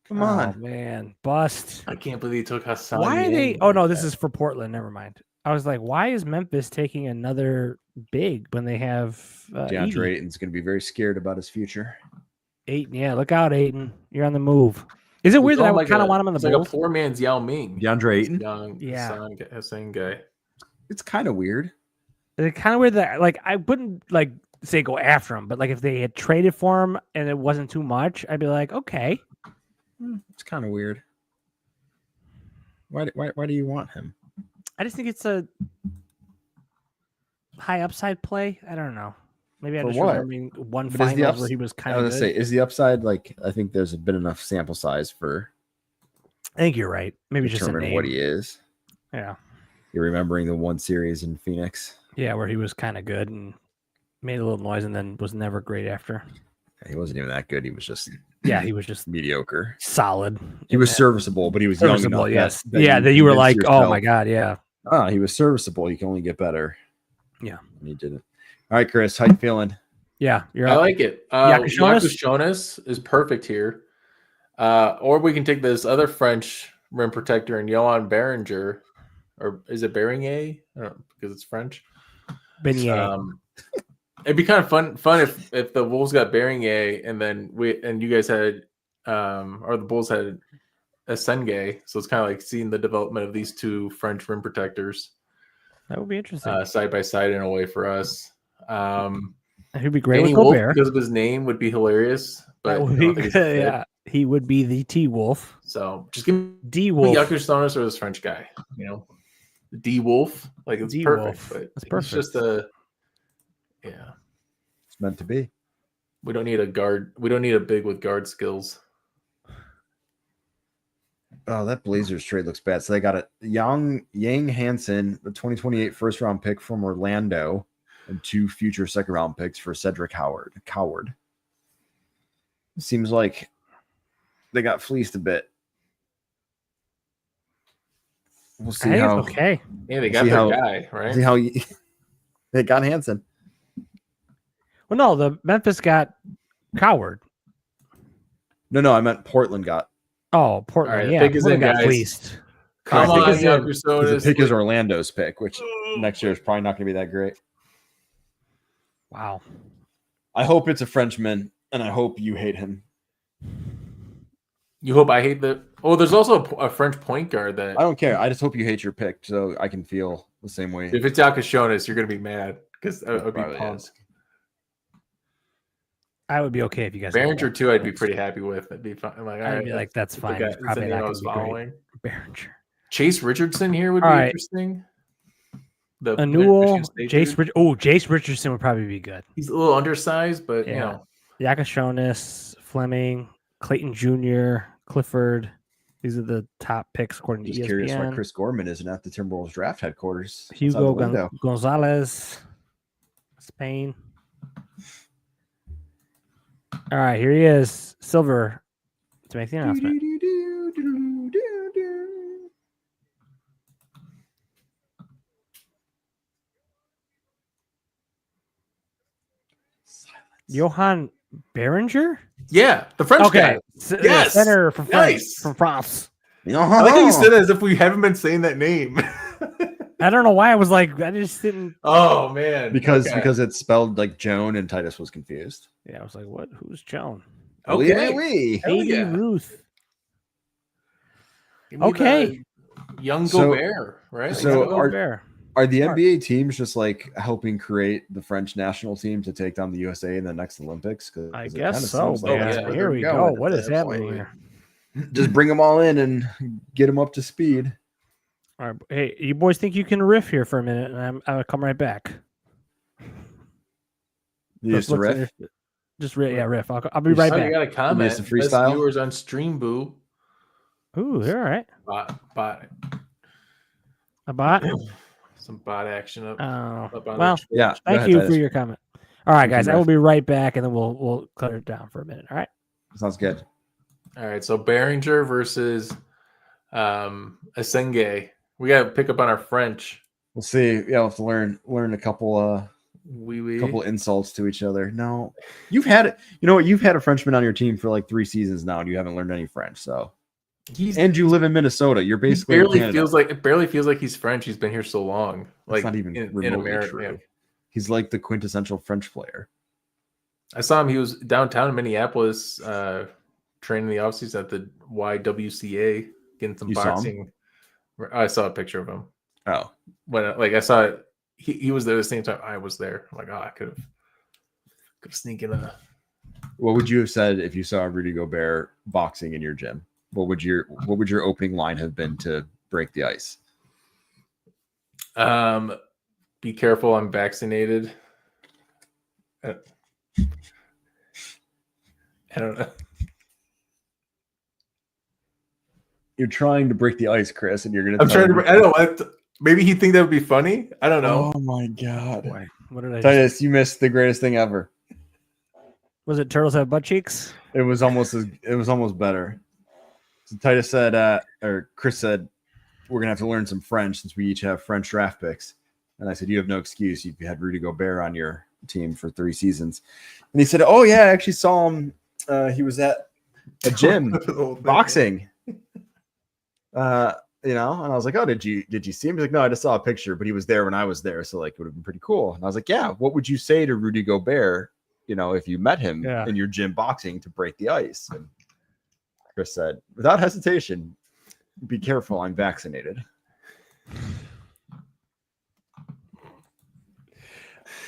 Come on. Oh, man. Bust. I can't believe he took Hassan. Why are they? Yang Oh, like no, this that. is for Portland. Never mind. I was like, why is Memphis taking another big when they have DeAndre Ayton's going to be very scared about his future. Ayton? Yeah, look out, Ayton. You're on the move. Is it weird that I would kind of want him in the It's like a Bulls? poor man's Yao Ming. DeAndre Ayton? Young, Yeah. Hassan guy. It's kind of weird. Is it kind of weird that like I wouldn't like say go after him, but like if they had traded for him and it wasn't too much, I'd be like, okay. It's kind of weird. Why do you want him? I just think it's a high upside play. I don't know. Maybe I For just what? remembering one But is the final where ups- he was I kind of was good. going to say, is the upside like, I think there's been enough sample size for I think you're right. Maybe just a determining name. what he is. Yeah. You're remembering the one series in Phoenix. Yeah, where he was kind of good and made a little noise and then was never great after. He wasn't even that good. He was just Yeah, he was just mediocre. solid. He was serviceable, but he was young serviceable, enough. yes. that Yeah, that you were like, convinced oh yourself, my God, yeah. He was serviceable. You can only get better. Yeah. And he didn't. All right, Chris, how you feeling? Yeah, you're I up. like it. Yakashonis? Yakashonis is perfect here. Or we can take this other French rim protector and Johan Berenger, or is it Berenier? I don't know, because it's French. Beignet. It'd be kind of fun if the Wolves got Berenier and then you guys had or the Bulls had a Senge. So it's kind of like seeing the development of these two French rim protectors That would be interesting. side by side in a way for us. He'd be great Danny with Wolf, Gobert. because of his name, would be hilarious. But That would I be don't think he's a good. fit. Yeah, he would be the T Wolf. So just give me D Wolf. Yakashonis or this French guy. D Wolf, like it's D-Wolf. perfect. But That's it's perfect. just yeah. It's meant to be. We don't need a guard. We don't need a big with guard skills. Oh, that Blazers trade looks bad. So they got a Yang Hansen, the 2028 first round pick from Orlando, and 2 future second round picks for Cedric Coward. Seems like they got fleeced a bit. We'll see I think how. it's okay. Yeah, they We'll got see their how- guy right. See how they got Hansen. Well, no, the Memphis got Coward. No, I meant Portland got. Oh, Portland. All right, the Yeah, pick is Portland in, got guys. fleeced. Come I think on, it's Yakashonis. The pick is Orlando's pick, which next year is probably not going to be that great. Wow. I hope it's a Frenchman, and I hope you hate him. You hope I hate the. Oh, there's also a French point guard that. I don't care. I just hope you hate your pick, so I can feel the same way. If it's Yakashonis, you're gonna be mad because I would be Probably pumped. is. I would be okay if you guys. Behringer too, I'd be pretty happy with. That'd be fine. I'm like, all I'd right, be like, that's the fine. guy- It's it's the probably name not I going was to be great. following. Behringer. Chase Richardson here would be All right. interesting. The Anul, Michigan State Jace. dude. Jace Richardson would probably be good. He's a little undersized, but you Yeah. know, Yakashonis, Fleming, Clayton Jr., Clifford. These are the top picks according to Just ESPN. curious why Chris Gorman isn't at the Timberwolves draft headquarters. outside Hugo the window. Gonzalez, Spain. All right, here he is, Silver, to make the announcement. Johan Berenger? yeah, the French Okay, guy. Yes! center from France. Nice! From France. I like how you said it as if we haven't been saying that name. I don't know why I was like, I just didn't. Oh man, because Okay. because it's spelled like Joan and Titus was confused. Yeah, I was like, what? Who's Joan? Okay. Wee. Hell Katie yeah. Ruth. Give me Okay. the young So- Gobert, right? so Go are- Bear. Are the Smart. NBA teams just like helping create the French national team to take down the USA in the next Olympics? 'Cause I it guess kinda so, seems like man. that's yeah. where Here they're we go. going What at is this happening point. here? Just bring them all in and get them up to speed. All right, hey, you boys think you can riff here for a minute, and I'll come right back. You used to Let's- riff. Just riff. I'll be You right Oh, you back. got a comment. to Best freestyle? viewers on Stream Boo. Ooh, all right. Bot. A bot. Some bot action up. Oh, up on well, Twitch. Yeah. go thank ahead, you Titus. for your comment. All right, You can guys, I will riff. be right back, and then we'll clear it down for a minute. All right. Sounds good. All right, so Behringer versus Asenge. We got to pick up on our French. We'll see. Yeah, we'll have to learn a couple Oui. couple insults to each other. No, you've had it. You know what? You've had a Frenchman on your team for like 3 seasons now, and you haven't learned any French. So, He's and you live in Minnesota. You're he basically in barely Canada. feels like he's French. He's been here so long. That's Like not even in remotely America. true. Yeah. He's like the quintessential French player. I saw him. He was downtown in Minneapolis, training the offseason at the YWCA, getting some You saw him? boxing. I saw a picture of him Oh, when, I saw it. He was there the same time I was there. I'm like, I could have sneaked in a. what would you have said if you saw Rudy Gobert boxing in your gym? What would your opening line have been to break the ice? Be careful, I'm vaccinated. I don't know. You're trying to break the ice, Chris, and you're gonna. I'm tell trying me- to. I don't know. Maybe he'd think that would be funny. I don't know. Oh my god, Boy, what did I? Titus, you missed the greatest thing ever. Was it turtles have butt cheeks? It was almost better. So Titus said, or Chris said, we're gonna have to learn some French since we each have French draft picks. And I said, you have no excuse. You've had Rudy Gobert on your team for 3 seasons. And he said, oh yeah, I actually saw him. He was at a gym boxing. And I was like, oh, did you see him? He's like, no, I just saw a picture, but he was there when I was there, so like it would have been pretty cool. And I was like, yeah, what would you say to Rudy Gobert, if you met him Yeah. in your gym boxing to break the ice? And Chris said, without hesitation, be careful, I'm vaccinated.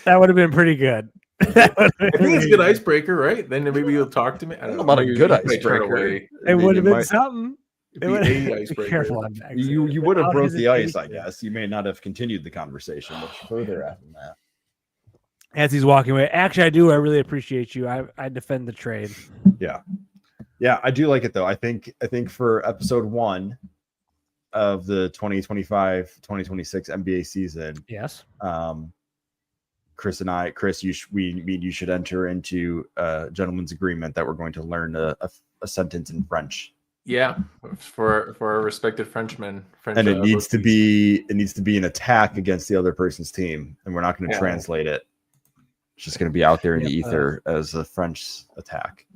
That would have been pretty good. I think it's a good icebreaker, right? Then maybe you'll talk to me. I don't know About a Maybe good you might turn icebreaker. away. It would have been might- something. It'd It be would a be icebreaker. careful. I'm vaccinated. You would have Without broke the ice, I hesitation. guess. You may not have continued the conversation much further after that. As he's walking away, actually, I do. I really appreciate you. I defend the trade. Yeah, I do like it though. I think for episode 1 of the 2025-2026 NBA season, Yes. Chris, you should enter into a gentleman's agreement that we're going to learn a sentence in French, Yeah, for our respected Frenchmen. French, and it needs to rookies. be an attack against the other person's team, and we're not going to Yeah. translate it. It's just going to be out there in the Yeah. ether as a French attack.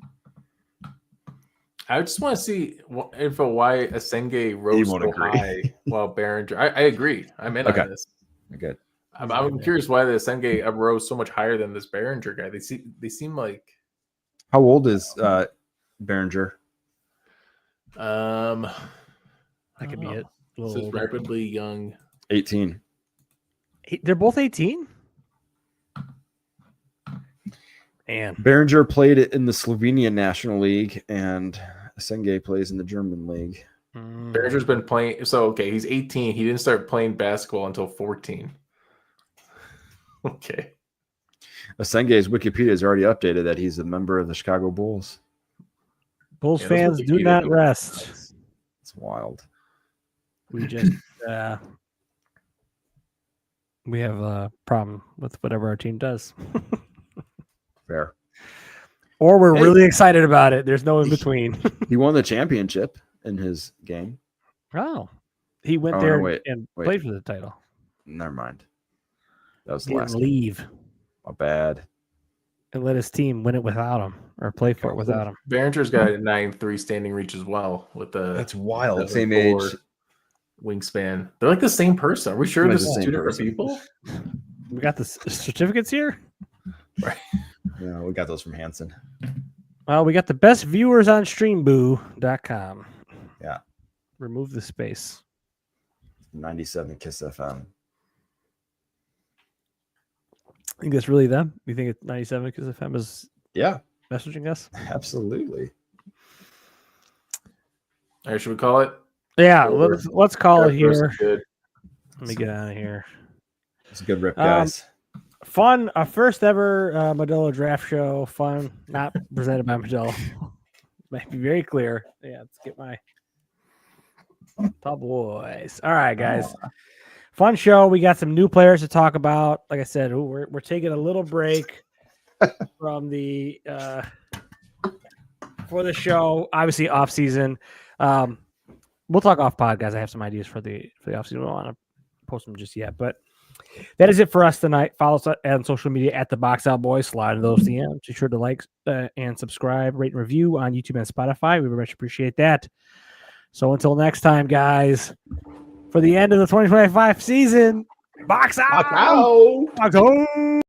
I just want to see info why Asenge rose won't so agree. high while Behringer. I agree. I'm in Okay. on this. Good. I'm curious why the Asenge rose so much higher than this Behringer guy. They seem like How old is Behringer? that That could be it. A This little is older. rapidly young. 18. They're both 18. And Behringer played it in the Slovenian National League, and Asenge plays in the German league. Behringer's been playing. So okay, he's 18. He didn't start playing basketball until 14. Okay. Asenge's Wikipedia is already updated that he's a member of the Chicago Bulls. Bulls Yeah, those fans do Wikipedia not don't- rest. It's wild. We just we have a problem with whatever our team does, Fair. or we're Hey. really excited about it. There's no in between. He won the championship in his game. Oh, he went Oh, there no, wait, and wait. played for the title. Never mind. That was the He last didn't game. leave My bad. and let his team win it without him or play for it without him. Behringer's got a 9-3 standing reach as well with the That's wild. That's Same a age. forward. wingspan. They're like the same person. Are we sure Like this the is same two different person. people? We got the certificates here. Yeah, we got those from Hanson. Well, we got the best viewers on streamboo.com. Yeah. Remove the space. 97 Kiss FM. I think that's really them. You think it's 97 because FM is Yeah, messaging us? absolutely. All right, should we call it? Yeah, Or- let's call it First here. good. Let me get out of here. It's a good rip, Um, guys. Fun, first ever Modelo draft show. Fun, not presented by Modelo. Might be very clear. Yeah, let's get my top boys. All right, guys. Fun show. We got some new players to talk about. Like I said, we're taking a little break from the for the show. Obviously, off season. We'll talk off pod, guys. I have some ideas for the off season. I don't want to post them just yet, but that is it for us tonight. Follow us on social media at the Box Out Boys. Slide in those DMs. Be sure to like and subscribe, rate and review on YouTube and Spotify. We very much appreciate that. So until next time, guys, for the end of the 2025 season, Box Out! Box Out!